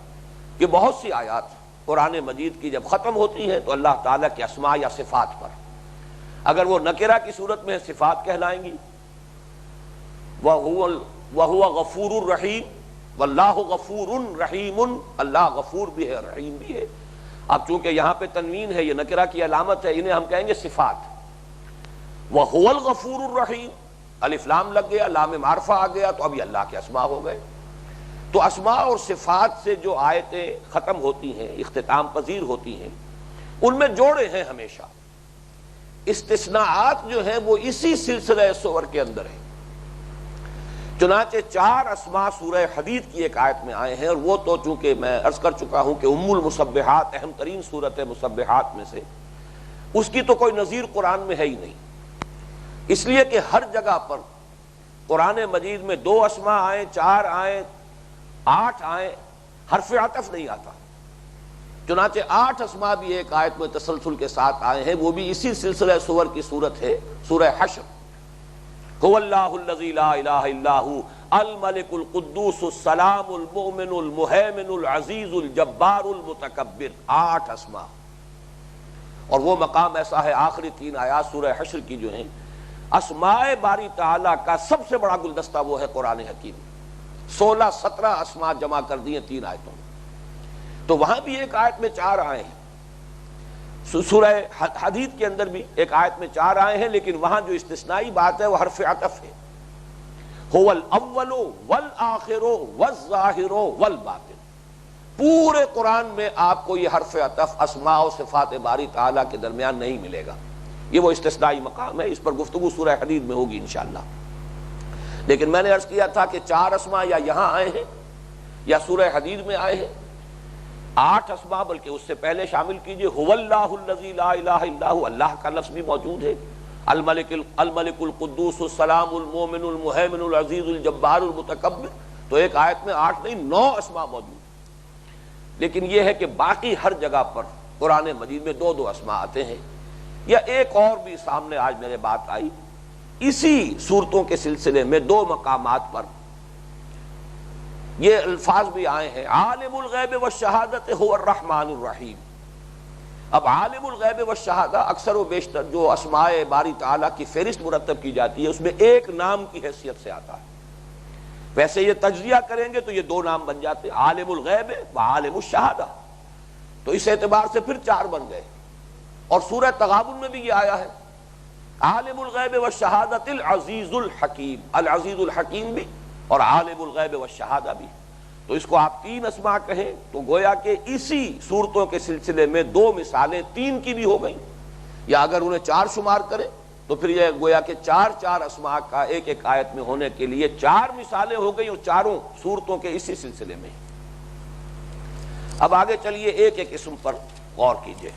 کہ بہت سی آیات قرآن مجید کی جب ختم ہوتی ہیں تو اللہ تعالیٰ کے اسماء یا صفات پر، اگر وہ نکرہ کی صورت میں صفات کہلائیں گی، وَهُوَ غَفُورٌ الرحیم، واللہ غفور رحیم، اللہ غفور بھی ہے رحیم بھی ہے. اب چونکہ یہاں پہ تنوین ہے، یہ نکرہ کی علامت ہے، انہیں ہم کہیں گے صفات. وَهُوَ الغفور الرحیم، الف لام لگ گیا، لام معرفہ آ گیا تو اب یہ اللہ کے اسماء ہو گئے. تو اسماء اور صفات سے جو آیتیں ختم ہوتی ہیں، اختتام پذیر ہوتی ہیں، ان میں جوڑے ہیں ہمیشہ. استثناءات جو ہیں وہ اسی سلسلہ سور کے اندر ہیں. چنانچہ 4 اسماء سورہ حدید کی ایک آیت میں آئے ہیں، اور وہ تو چونکہ میں عرض کر چکا ہوں کہ ام المسبحات، اہم ترین صورت مسبحات میں سے، اس کی تو کوئی نظیر قرآن میں ہے ہی نہیں. اس لیے کہ ہر جگہ پر قرآن مجید میں 2 اسماء آئیں، 4 آئیں، 8 آئیں، حرف عطف نہیں آتا. چنانچہ 8 اسماء بھی ایک آیت میں تسلسل کے ساتھ آئے ہیں، وہ بھی اسی سلسلہ سور کی صورت ہے، سورہ حشر. هو اللہ الذی لا الہ الا هو الملک القدوس السلام المؤمن المہیمن العزیز الجبار المتکبر. 8 اسماء. اور وہ مقام ایسا ہے، آخری 3 آیات سورہ حشر کی جو ہیں، اسماء باری تعالیٰ کا سب سے بڑا گلدستہ وہ ہے قرآن حکیم. 16-17 اسماء جمع کر دیے 3 آیتوں میں. تو وہاں بھی ایک آیت میں 4 آئے ہیں، سورہ حدید کے اندر بھی ایک آیت میں 4 آئے ہیں، لیکن وہاں جو استثنائی بات ہے وہ حرف عطف ہے. هو الاول والآخر والظاہر والباطن. پورے قرآن میں آپ کو یہ حرف عطف اسماء و صفات باری تعالیٰ کے درمیان نہیں ملے گا. یہ وہ استثنائی مقام ہے، اس پر گفتگو سورہ حدید میں ہوگی انشاءاللہ. لیکن میں نے عرض کیا تھا کہ 4 اسماء یا یہاں آئے ہیں یا سورہ حدید میں آئے ہیں. 8 اسماء بلکہ اس سے پہلے شامل کیجئے. هو اللہ الذی لا الہ الا هو، اللہ کا لفظ بھی موجود ہے. الملک القدوس السلام المؤمن المہیمن العزیز الجبار المتکبر. تو ایک آیت میں 8 نہیں 9 اسماء موجود. لیکن یہ ہے کہ باقی ہر جگہ پر قرآن مجید میں 2 اسماء آتے ہیں. یا ایک اور بھی سامنے آج میرے بات آئی، اسی صورتوں کے سلسلے میں 2 مقامات پر یہ الفاظ بھی آئے ہیں، عالم الغیب والشہادت هو الرحمن الرحیم. اب عالم الغیب والشہادہ اکثر و بیشتر جو اسماء باری تعالیٰ کی فہرست مرتب کی جاتی ہے اس میں ایک نام کی حیثیت سے آتا ہے. ویسے یہ تجزیہ کریں گے تو یہ دو نام بن جاتے ہیں، عالم الغیب و عالم الشہادہ، تو اس اعتبار سے پھر چار بن گئے. اور سورہ تغابن میں بھی یہ آیا ہے عالم الغیب والشہادۃ العزیز الحکیم، العزیز الحکیم بھی اور عالم الغیب والشہادہ بھی. تو اس کو آپ تین اسماء کہیں تو گویا کہ اسی صورتوں کے سلسلے میں دو مثالیں تین کی بھی ہو گئیں، یا اگر انہیں چار شمار کرے تو پھر یہ گویا کہ چار چار اسماء کا ایک ایک آیت میں ہونے کے لیے چار مثالیں ہو گئیں اور چاروں صورتوں کے اسی سلسلے میں. اب آگے چلیے ایک ایک اسم پر غور کیجئے.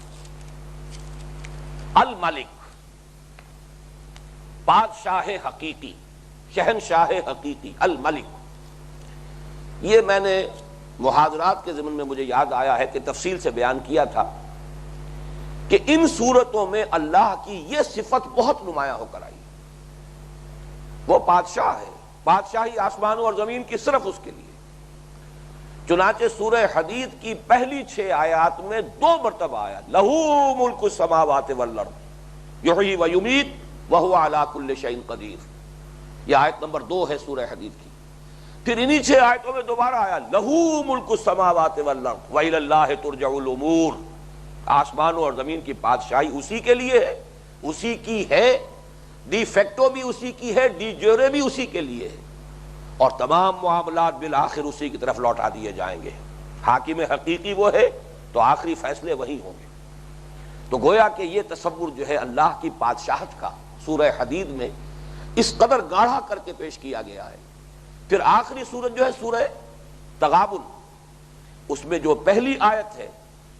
الملک، بادشاہ حقیقی، شہنشاہ حقیقی، الملک. یہ میں نے محاضرات کے ضمن میں مجھے یاد آیا ہے کہ تفصیل سے بیان کیا تھا کہ ان صورتوں میں اللہ کی یہ صفت بہت نمایاں ہو کر آئی. وہ بادشاہ ہے، بادشاہی آسمانوں اور زمین کی صرف اس کے لیے. چنانچہ سورہ حدید کی پہلی 6 آیات میں 2 مرتبہ آیا لہو ملک السماوات والارض یحیی و یمیت وہو علی کل شیء قدیر. یہ آیت نمبر 2 ہے سورہ حدید کی. پھر انہی 6 آیتوں میں دوبارہ آیا لہو ملک السماوات والارض والی اللہ ترجع الامور. آسمانوں اور زمین کی بادشاہی اسی کے لیے ہے، اسی کی ہے، ڈی فیکٹو بھی اسی کی ہے، ڈی جیورے بھی اسی کے لیے ہے، اور تمام معاملات بالآخر اسی کی طرف لوٹا دیے جائیں گے. حاکم حقیقی وہ ہے تو آخری فیصلے وہی ہوں گے. تو گویا کہ یہ تصور جو ہے اللہ کی بادشاہت کا سورہ حدید میں اس قدر گاڑھا کر کے پیش کیا گیا ہے. پھر آخری سورت جو ہے سورہ تغابن، اس میں جو پہلی آیت ہے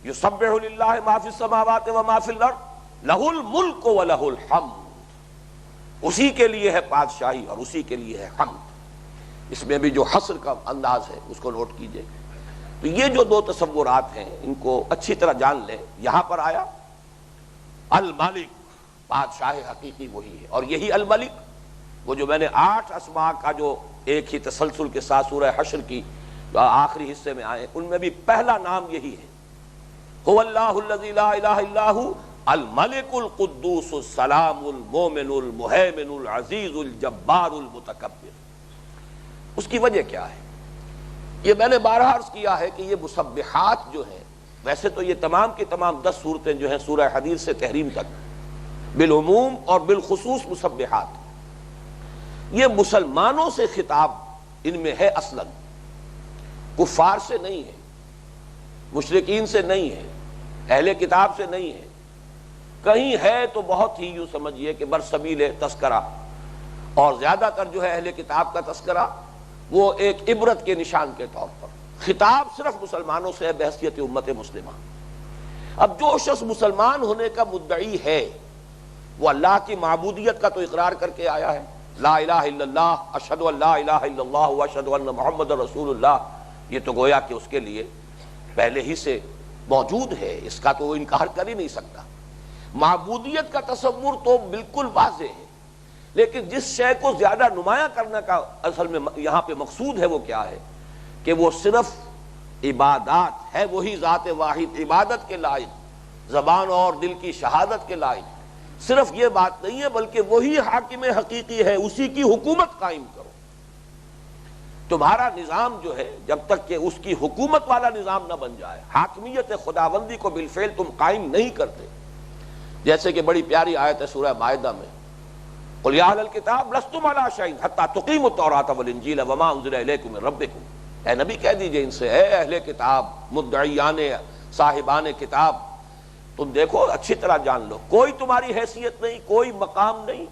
یسبح للہ ما فی السماوات و ما فی الارض لہ الملک و لہ الحمد، اسی کے لیے ہے بادشاہی اور اسی کے لیے ہے حمد. اس میں بھی جو حصر کا انداز ہے اس کو نوٹ کیجئے. تو یہ جو 2 تصورات ہیں ان کو اچھی طرح جان لیں. یہاں پر آیا الملک، بادشاہ حقیقی وہی ہے، اور یہی الملک وہ جو میں نے 8 اسماء کا جو ایک ہی تسلسل کے ساتھ سورہ حشر کی جو آخری حصے میں آئے ان میں بھی پہلا نام یہی ہے. هو اللہ الذی لا الہ الا هو الملک القدوس السلام المومن المہیمن العزیز الجبار المتکبر. اس کی وجہ کیا ہے؟ یہ میں نے بارہا عرض کیا ہے کہ یہ مسبحات جو ہیں، ویسے تو یہ تمام کی تمام 10 صورتیں جو ہیں سورہ حدید سے تحریم تک بالعموم اور بالخصوص مسبحات، یہ مسلمانوں سے خطاب ان میں ہے، اصلاً کفار سے نہیں ہے، مشرکین سے نہیں ہے، اہل کتاب سے نہیں ہے. کہیں ہے تو بہت ہی یوں سمجھیے کہ برسبیل تذکرہ، اور زیادہ تر جو ہے اہل کتاب کا تذکرہ وہ ایک عبرت کے نشان کے طور پر. خطاب صرف مسلمانوں سے ہے بحیثیت امت مسلمہ. اب جو شخص مسلمان ہونے کا مدعی ہے وہ اللہ کی معبودیت کا تو اقرار کر کے آیا ہے، لا الہ الا اللہ اشہد ان لا الہ الا اللہ واشہد ان محمد رسول اللہ. یہ تو گویا کہ اس کے لیے پہلے ہی سے موجود ہے، اس کا تو وہ انکار کر ہی نہیں سکتا. معبودیت کا تصور تو بالکل واضح ہے، لیکن جس شے کو زیادہ نمایاں کرنے کا اصل میں یہاں پہ مقصود ہے وہ کیا ہے کہ وہ صرف عبادات ہے، وہی ذات واحد عبادت کے لائق، زبان اور دل کی شہادت کے لائق. صرف یہ بات نہیں ہے بلکہ وہی حاکم حقیقی ہے، اسی کی حکومت قائم کرو. تمہارا نظام جو ہے جب تک کہ اس کی حکومت والا نظام نہ بن جائے، حاکمیت خداوندی کو بالفعل تم قائم نہیں کرتے. جیسے کہ بڑی پیاری آیت ہے سورہ مائدہ میں قل یا اہل الکتاب لستم علی شیء حتی تقیموا التوراۃ والانجیل وما انزل الیکم من ربکم. اے نبی کہہ دیجئے ان سے، اے اہل کتاب، مدعیان صاحبان کتاب، تم دیکھو اچھی طرح جان لو کوئی تمہاری حیثیت نہیں، کوئی مقام نہیں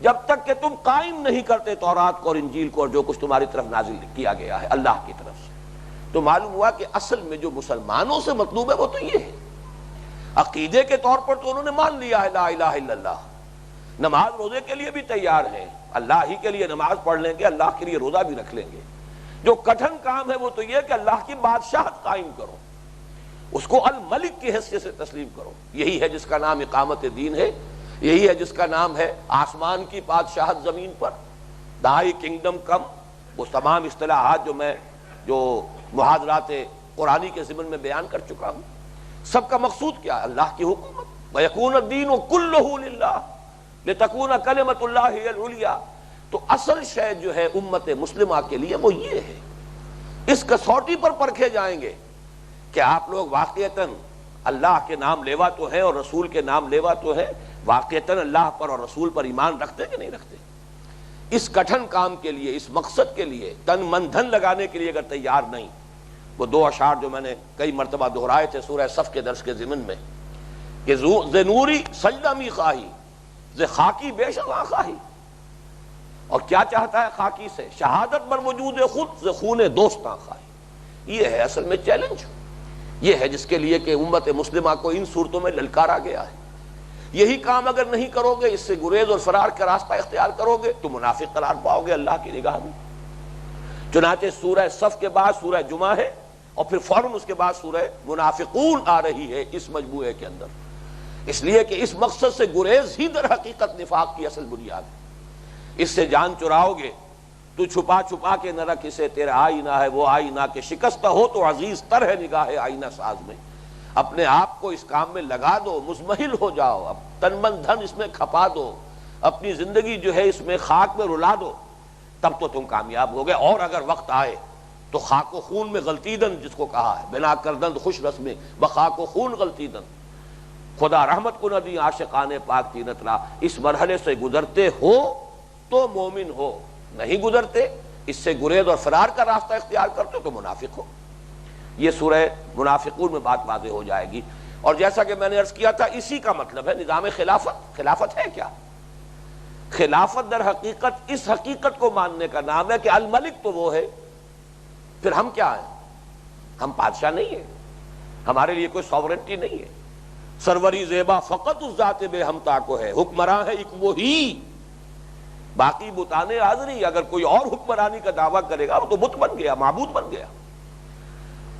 جب تک کہ تم قائم نہیں کرتے تورات کو اور انجیل کو اور جو کچھ تمہاری طرف نازل کیا گیا ہے اللہ کی طرف سے. تو معلوم ہوا کہ اصل میں جو مسلمانوں سے مطلوب ہے وہ تو یہ ہے. عقیدے کے طور پر تو انہوں نے مان لیا ہے لا الہ الا اللہ، نماز روزے کے لیے بھی تیار ہیں، اللہ ہی کے لیے نماز پڑھ لیں گے، اللہ کے لیے روزہ بھی رکھ لیں گے. جو کٹھن کام ہے وہ تو یہ کہ اللہ کی بادشاہت قائم کرو، اس کو الملک کی حیثیت سے تسلیم کرو. یہی ہے جس کا نام اقامت دین ہے، یہی ہے جس کا نام ہے آسمان کی بادشاہت زمین پر، دائی کنگڈم کم. وہ تمام اصطلاحات جو میں محاضرات قرآنی کے ضمن میں بیان کر چکا ہوں. سب کا مقصود کیا ہے؟ اللہ کی حکومت. وَيَكُونَ الدِّينُ كُلُّهُ لِلَّهِ لِتَكُونَ كَلِمَةُ اللَّهِ هِيَ الْعُلْيَا. تو اصل شے جو ہے امت مسلمہ کے لیے وہ یہ ہے. اس کسوٹی پر پرکھے جائیں گے کہ آپ لوگ واقعتاً اللہ کے نام لیوا تو ہیں اور رسول کے نام لیوا تو ہیں، واقعتاً اللہ پر اور رسول پر ایمان رکھتے کہ نہیں رکھتے. اس کٹھن کام کے لیے، اس مقصد کے لیے تن من دھن لگانے کے لیے اگر تیار نہیں، وہ دو اشعار جو میں نے کئی مرتبہ دہرائے تھے سورہ صف کے درس کے ضمن میں کہ ز نوری سجدہ می خواہی ز خاکی بے شفا خواہی. اور کیا چاہتا ہے خاکی سے؟ شہادت بر وجود خود ز خون دوستاں خواہی. یہ ہے اصل میں چیلنج، یہ ہے جس کے لیے کہ امت مسلمہ کو ان صورتوں میں للکارا گیا ہے. یہی کام اگر نہیں کرو گے، اس سے گریز اور فرار کا راستہ اختیار کرو گے تو منافق قرار پاؤ گے اللہ کی نگاہ میں. چنانچہ سورہ صف کے بعد سورہ جمعہ ہے اور پھر فوراً اس کے بعد سورہ منافقون آ رہی ہے اس مجموعے کے اندر، اس لیے کہ اس مقصد سے گریز ہی در حقیقت نفاق کی اصل بنیاد ہے. اس سے جان چراؤ گے تو چھپا چھپا کے نہ رکھ اسے، تیرا آئینہ ہے وہ آئینہ کہ شکستہ ہو تو عزیز تر ہے نگاہ آئینہ ساز میں. اپنے آپ کو اس کام میں لگا دو، مزمحل ہو جاؤ، اب تن من دھن اس میں کھپا دو، اپنی زندگی جو ہے اس میں خاک میں رلا دو، تب تو تم کامیاب ہو گئے. اور اگر وقت آئے تو خاک و خون میں غلطیدن جس کو کہا ہے، بنا کردند خوش رسمیں بخاک و خون غلطیدن، خدا رحمت کو نہ دی عاشقان پاک تینت را. اس مرحلے سے گزرتے ہو تو مومن ہو، نہیں گزرتے اس سے گریز اور فرار کا راستہ اختیار کرتے تو منافق ہو. یہ سورہ منافقون میں بات واضح ہو جائے گی. اور جیسا کہ میں نے عرض کیا تھا اسی کا مطلب ہے نظام خلافت. خلافت ہے کیا؟ خلافت در حقیقت اس حقیقت کو ماننے کا نام ہے کہ الملک تو وہ ہے، پھر ہم کیا ہیں؟ ہم بادشاہ نہیں ہیں، ہمارے لیے کوئی ساورنٹی نہیں ہے. سروری زیبا فقط اس ذات بے ہمتا کو ہے، حکمراں ہے ایک وہی، باقی بتانے حاضری. اگر کوئی اور حکمرانی کا دعویٰ کرے گا وہ تو بت بن گیا، معبود بن گیا.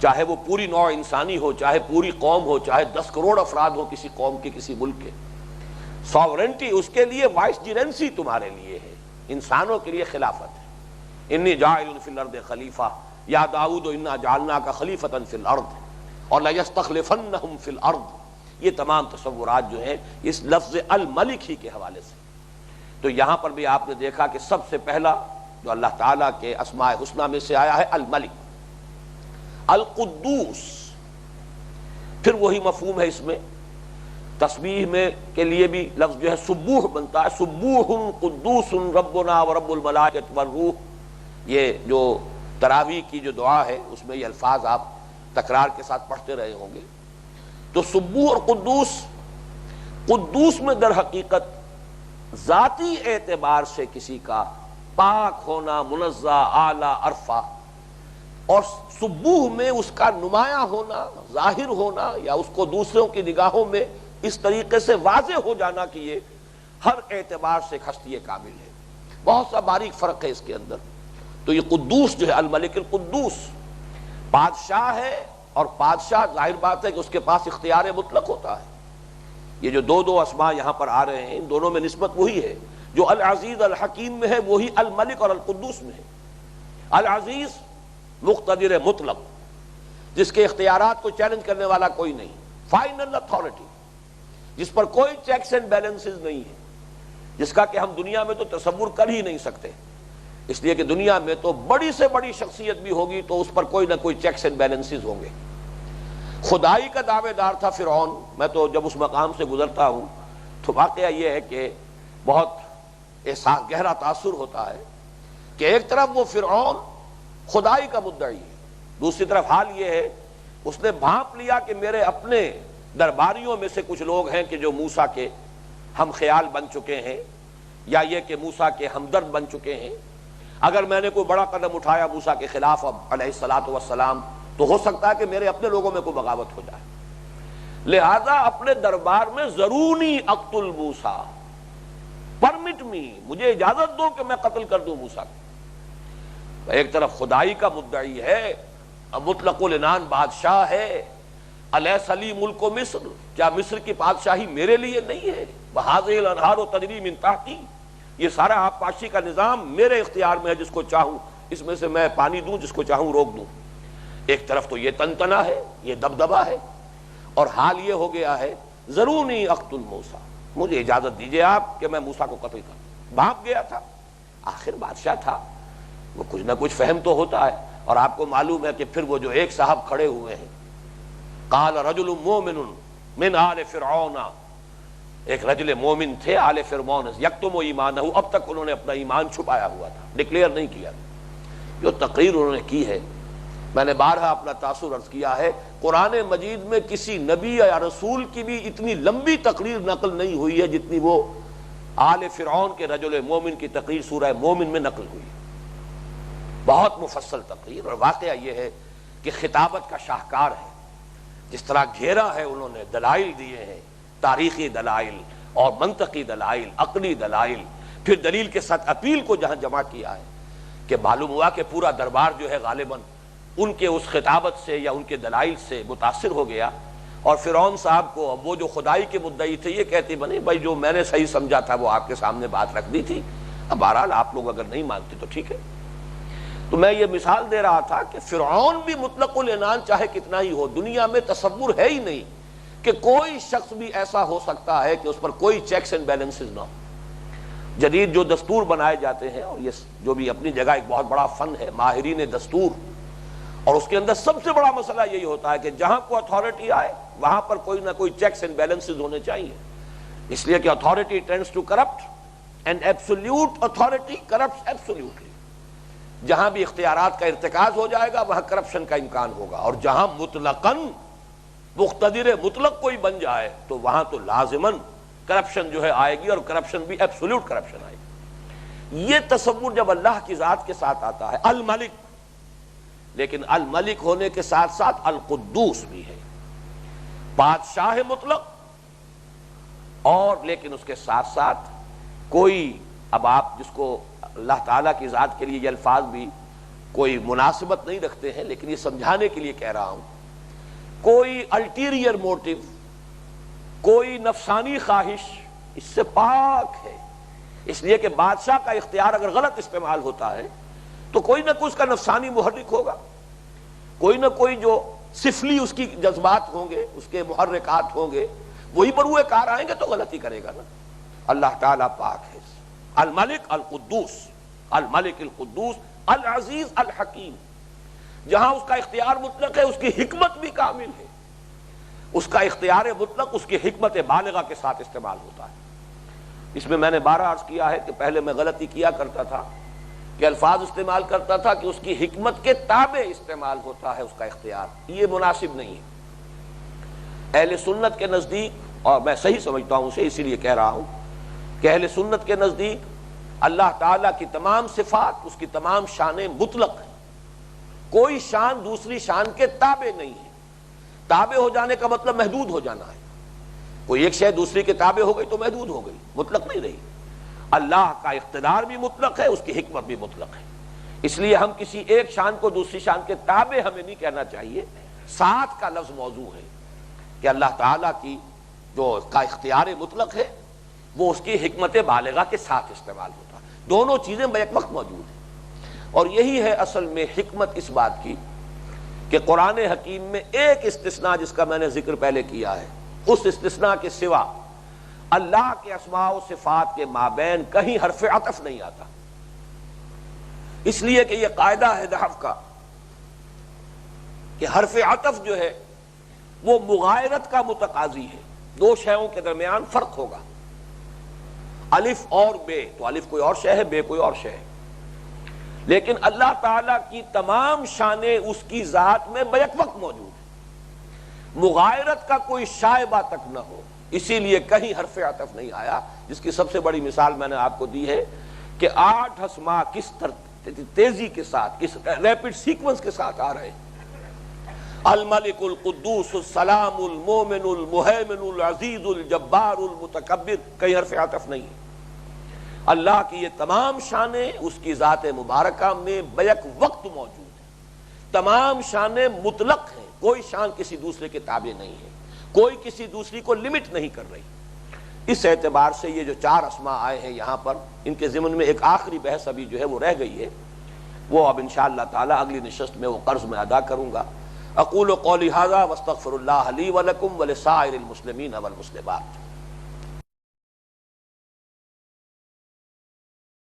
چاہے وہ پوری نوع انسانی ہو، چاہے پوری قوم ہو، چاہے 10 کروڑ افراد ہو کسی قوم کے کسی ملک کے. ساورنٹی اس کے لیے وائس جیرنسی تمہارے لیے ہے، انسانوں کے لیے خلافت ہے. انی جاعل فی الارض خلیفہ یا داؤد انا جعلناک خلیفۃ فی الارض اور لیستخلفنہم فی الارض. یہ تمام تصورات جو ہیں اس لفظ الملک ہی کے حوالے سے. تو یہاں پر بھی آپ نے دیکھا کہ سب سے پہلا جو اللہ تعالیٰ کے اسماء حسنہ میں سے آیا ہے الملک، القدوس. پھر وہی مفہوم ہے اس میں تسبیح میں کے لیے بھی لفظ جو ہے سبوح بنتا ہے، سبوح قدوس ربنا ورب الملائکۃ والروح. یہ جو تراویح کی جو دعا ہے اس میں یہ الفاظ آپ تکرار کے ساتھ پڑھتے رہے ہوں گے. تو سبوح اور قدوس، قدوس میں در حقیقت ذاتی اعتبار سے کسی کا پاک ہونا، منزہ، اعلیٰ، عرفہ، اور سبوح میں اس کا نمایاں ہونا، ظاہر ہونا، یا اس کو دوسروں کی نگاہوں میں اس طریقے سے واضح ہو جانا کہ یہ ہر اعتبار سے ہستی کامل ہے. بہت سا باریک فرق ہے اس کے اندر. تو یہ قدوس جو ہے الملک القدوس بادشاہ ہے، اور بادشاہ ظاہر بات ہے کہ اس کے پاس اختیار مطلق ہوتا ہے. یہ جو دو اسماء یہاں پر آ رہے ہیں ان دونوں میں نسبت وہی ہے جو العزیز الحکیم میں ہے، وہی الملک اور القدوس میں ہے. العزیز مقتدر مطلق، جس کے اختیارات کو چیلنج کرنے والا کوئی نہیں، فائنل اتھارٹی، جس پر کوئی چیکس اینڈ بیلنسز نہیں ہے، جس کا کہ ہم دنیا میں تو تصور کر ہی نہیں سکتے. اس لیے کہ دنیا میں تو بڑی سے بڑی شخصیت بھی ہوگی تو اس پر کوئی نہ کوئی چیکس اینڈ بیلنسز ہوں گے. خدائی کا دعوے دار تھا فرعون. میں تو جب اس مقام سے گزرتا ہوں تو واقعہ یہ ہے کہ بہت احساس، گہرا تاثر ہوتا ہے کہ ایک طرف وہ فرعون خدائی کا مدعی ہے، دوسری طرف حال یہ ہے اس نے بھانپ لیا کہ میرے اپنے درباریوں میں سے کچھ لوگ ہیں کہ جو موسیٰ کے ہم خیال بن چکے ہیں، یا یہ کہ موسیٰ کے ہمدرد بن چکے ہیں. اگر میں نے کوئی بڑا قدم اٹھایا موسیٰ کے خلاف اب علیہ الصلاۃ والسلام تو ہو سکتا ہے کہ میرے اپنے لوگوں میں کوئی بغاوت ہو جائے. لہذا اپنے دربار میں ضرونی اقتل موسیٰ، پرمٹ می، مجھے اجازت دو کہ میں قتل کر دوں موسیٰ کو. ایک طرف خدائی کا مدعی ہے، مطلق العنان بادشاہ ہے. الیس لی ملک مصر، کیا مصر کی بادشاہی میرے لیے نہیں ہے؟ وہذہ الانہار تجری من تحتی، یہ سارا آبپاشی کا نظام میرے اختیار میں ہے، جس کو چاہوں اس میں سے میں پانی دوں، جس کو چاہوں روک دوں. ایک طرف تو یہ تنتنا ہے، یہ دبدبا ہے، اور حال یہ ہو گیا ہے ذرونی اقتل موسیٰ، مجھے اجازت دیجئے آپ کہ میں موسیٰ کو قتل کروں۔ بھاگ گیا تھا، آخر بادشاہ تھا، وہ کچھ نہ کچھ فہم تو ہوتا ہے۔ اور آپ کو معلوم ہے کہ پھر وہ جو ایک صاحب کھڑے ہوئے ہیں، قال رجل مومن من آل فرعون، ایک رجل مومن تھے آل فرعون، یکتم ایمانہ، اب تک انہوں نے اپنا ایمان چھپایا ہوا تھا، ڈکلیئر نہیں کیا۔ جو تقریر انہوں نے کی ہے، میں نے بارہا اپنا تاثر عرض کیا ہے، قرآن مجید میں کسی نبی یا رسول کی بھی اتنی لمبی تقریر نقل نہیں ہوئی ہے جتنی وہ آل فرعون کے رجل مومن کی تقریر سورہ مومن میں نقل ہوئی ہے۔ بہت مفصل تقریر، اور واقعہ یہ ہے کہ خطابت کا شاہکار ہے، جس طرح گھیرا ہے انہوں نے، دلائل دیے ہیں، تاریخی دلائل اور منطقی دلائل، عقلی دلائل، پھر دلیل کے ساتھ اپیل کو جہاں جمع کیا ہے کہ معلوم ہوا کہ پورا دربار جو ہے غالباً ان کے اس خطابت سے یا ان کے دلائل سے متاثر ہو گیا، اور فرعون صاحب کو اب وہ جو خدائی کے مدعی تھے یہ کہتے بنے بھائی جو میں نے صحیح سمجھا تھا وہ آپ کے سامنے بات رکھ دی تھی، اب بہرحال آپ لوگ اگر نہیں مانتے تو ٹھیک ہے۔ تو میں یہ مثال دے رہا تھا کہ فرعون بھی مطلق العنان چاہے کتنا ہی ہو، دنیا میں تصور ہے ہی نہیں کہ کوئی شخص بھی ایسا ہو سکتا ہے کہ اس پر کوئی چیکس اینڈ بیلنسز نہ ہو۔ جدید جو دستور بنائے جاتے ہیں، اور یہ جو بھی اپنی جگہ ایک بہت بڑا فن ہے، ماہرین دستور، اور اس کے اندر سب سے بڑا مسئلہ یہی ہوتا ہے کہ جہاں کوئی اتھارٹی آئے وہاں پر کوئی نہ کوئی چیکس اینڈ بیلنسز ہونے چاہیے، اس لیے کہ authority tends to corrupt and absolute authority corrupts absolutely. جہاں بھی اختیارات کا ارتکاز ہو جائے گا وہاں کرپشن کا امکان ہوگا، اور جہاں مطلقاً مقتدر مطلق کوئی بن جائے تو وہاں تو لازماً کرپشن جو ہے آئے گی، اور کرپشن بھی ایبسولوٹ کرپشن آئے گی۔ یہ تصور جب اللہ کی ذات کے ساتھ آتا ہے، الملک، لیکن الملک ہونے کے ساتھ ساتھ القدوس بھی ہے، بادشاہ مطلق، اور لیکن اس کے ساتھ ساتھ کوئی، اب آپ جس کو اللہ تعالیٰ کی ذات کے لیے یہ الفاظ بھی کوئی مناسبت نہیں رکھتے ہیں، لیکن یہ سمجھانے کے لیے کہہ رہا ہوں، کوئی الٹیریئر موٹیو، کوئی نفسانی خواہش اس سے پاک ہے، اس لیے کہ بادشاہ کا اختیار اگر غلط استعمال ہوتا ہے تو کوئی نہ کوئی اس کا نفسانی محرک ہوگا، کوئی نہ کوئی جو سفلی اس کی جذبات ہوں گے، اس کے محرکات ہوں گے، وہی بروئے کار آئیں گے تو غلطی کرے گا نا۔ اللہ تعالیٰ پاک ہے، الملک القدوس، الملک القدوس العزیز الحکیم، جہاں اس کا اختیار مطلق ہے اس کی حکمت بھی کامل ہے، اس کا اختیار مطلق اس کی حکمت بالغہ کے ساتھ استعمال ہوتا ہے۔ اس میں میں نے بارہا عرض کیا ہے کہ پہلے میں غلطی کیا کرتا تھا کہ الفاظ استعمال کرتا تھا کہ اس کی حکمت کے تابع استعمال ہوتا ہے اس کا اختیار، یہ مناسب نہیں ہے۔ اہل سنت کے نزدیک، اور میں صحیح سمجھتا ہوں اسے اسی لیے کہہ رہا ہوں کہ اہل سنت کے نزدیک اللہ تعالیٰ کی تمام صفات، اس کی تمام شانیں مطلق ہیں، کوئی شان دوسری شان کے تابع نہیں ہے۔ تابع ہو جانے کا مطلب محدود ہو جانا ہے، کوئی ایک شے دوسری کے تابع ہو گئی تو محدود ہو گئی، مطلق نہیں رہی۔ اللہ کا اقتدار بھی مطلق ہے، اس کی حکمت بھی مطلق ہے، اس لیے ہم کسی ایک شان کو دوسری شان کے تابع ہمیں نہیں کہنا چاہیے۔ ساتھ کا لفظ موضوع ہے کہ اللہ تعالیٰ کی جو کا اختیار مطلق ہے وہ اس کی حکمت بالغہ کے ساتھ استعمال ہوتا ہے، دونوں چیزیں بیک وقت موجود ہیں۔ اور یہی ہے اصل میں حکمت اس بات کی کہ قرآن حکیم میں ایک استثناء جس کا میں نے ذکر پہلے کیا ہے، اس استثناء کے سوا اللہ کے اسماء و صفات کے مابین کہیں حرف عطف نہیں آتا، اس لیے کہ یہ قاعدہ ہے نحو کا کہ حرف عطف جو ہے وہ مغایرت کا متقاضی ہے، دو شیوں کے درمیان فرق ہوگا، الف اور بے، تو الف کوئی اور شے ہے، بے کوئی اور شے ہے، لیکن اللہ تعالیٰ کی تمام شانیں اس کی ذات میں بیک وقت موجود ہیں، مغایرت کا کوئی شائبہ تک نہ ہو، اسی لیے کہیں حرف عطف نہیں آیا، جس کی سب سے بڑی مثال میں نے آپ کو دی ہے کہ 8 اسماء کس تیزی کے ساتھ، کس ریپڈ سیکوینس کے ساتھ آ رہے ہیں، الملک القدوس السلام المومن المہیمن العزیز الجبار المتکبر، کہیں حرف عطف نہیں ہے۔ اللہ کی یہ تمام شانیں اس کی ذات مبارکہ میں بیک وقت موجود ہیں، تمام شانیں مطلق ہیں، کوئی شان کسی دوسرے کے تابع نہیں ہے، کوئی کسی دوسری کو لمٹ نہیں کر رہی۔ اس اعتبار سے یہ جو 4 اسماء آئے ہیں یہاں پر، ان کے ضمن میں ایک آخری بحث ابھی جو ہے وہ رہ گئی ہے، وہ اب انشاءاللہ تعالی اگلی نشست میں وہ قرض میں ادا کروں گا۔ اقول قولی ھذا واستغفر اللہ لی ولکم ولسائر المسلمین والمسلمات۔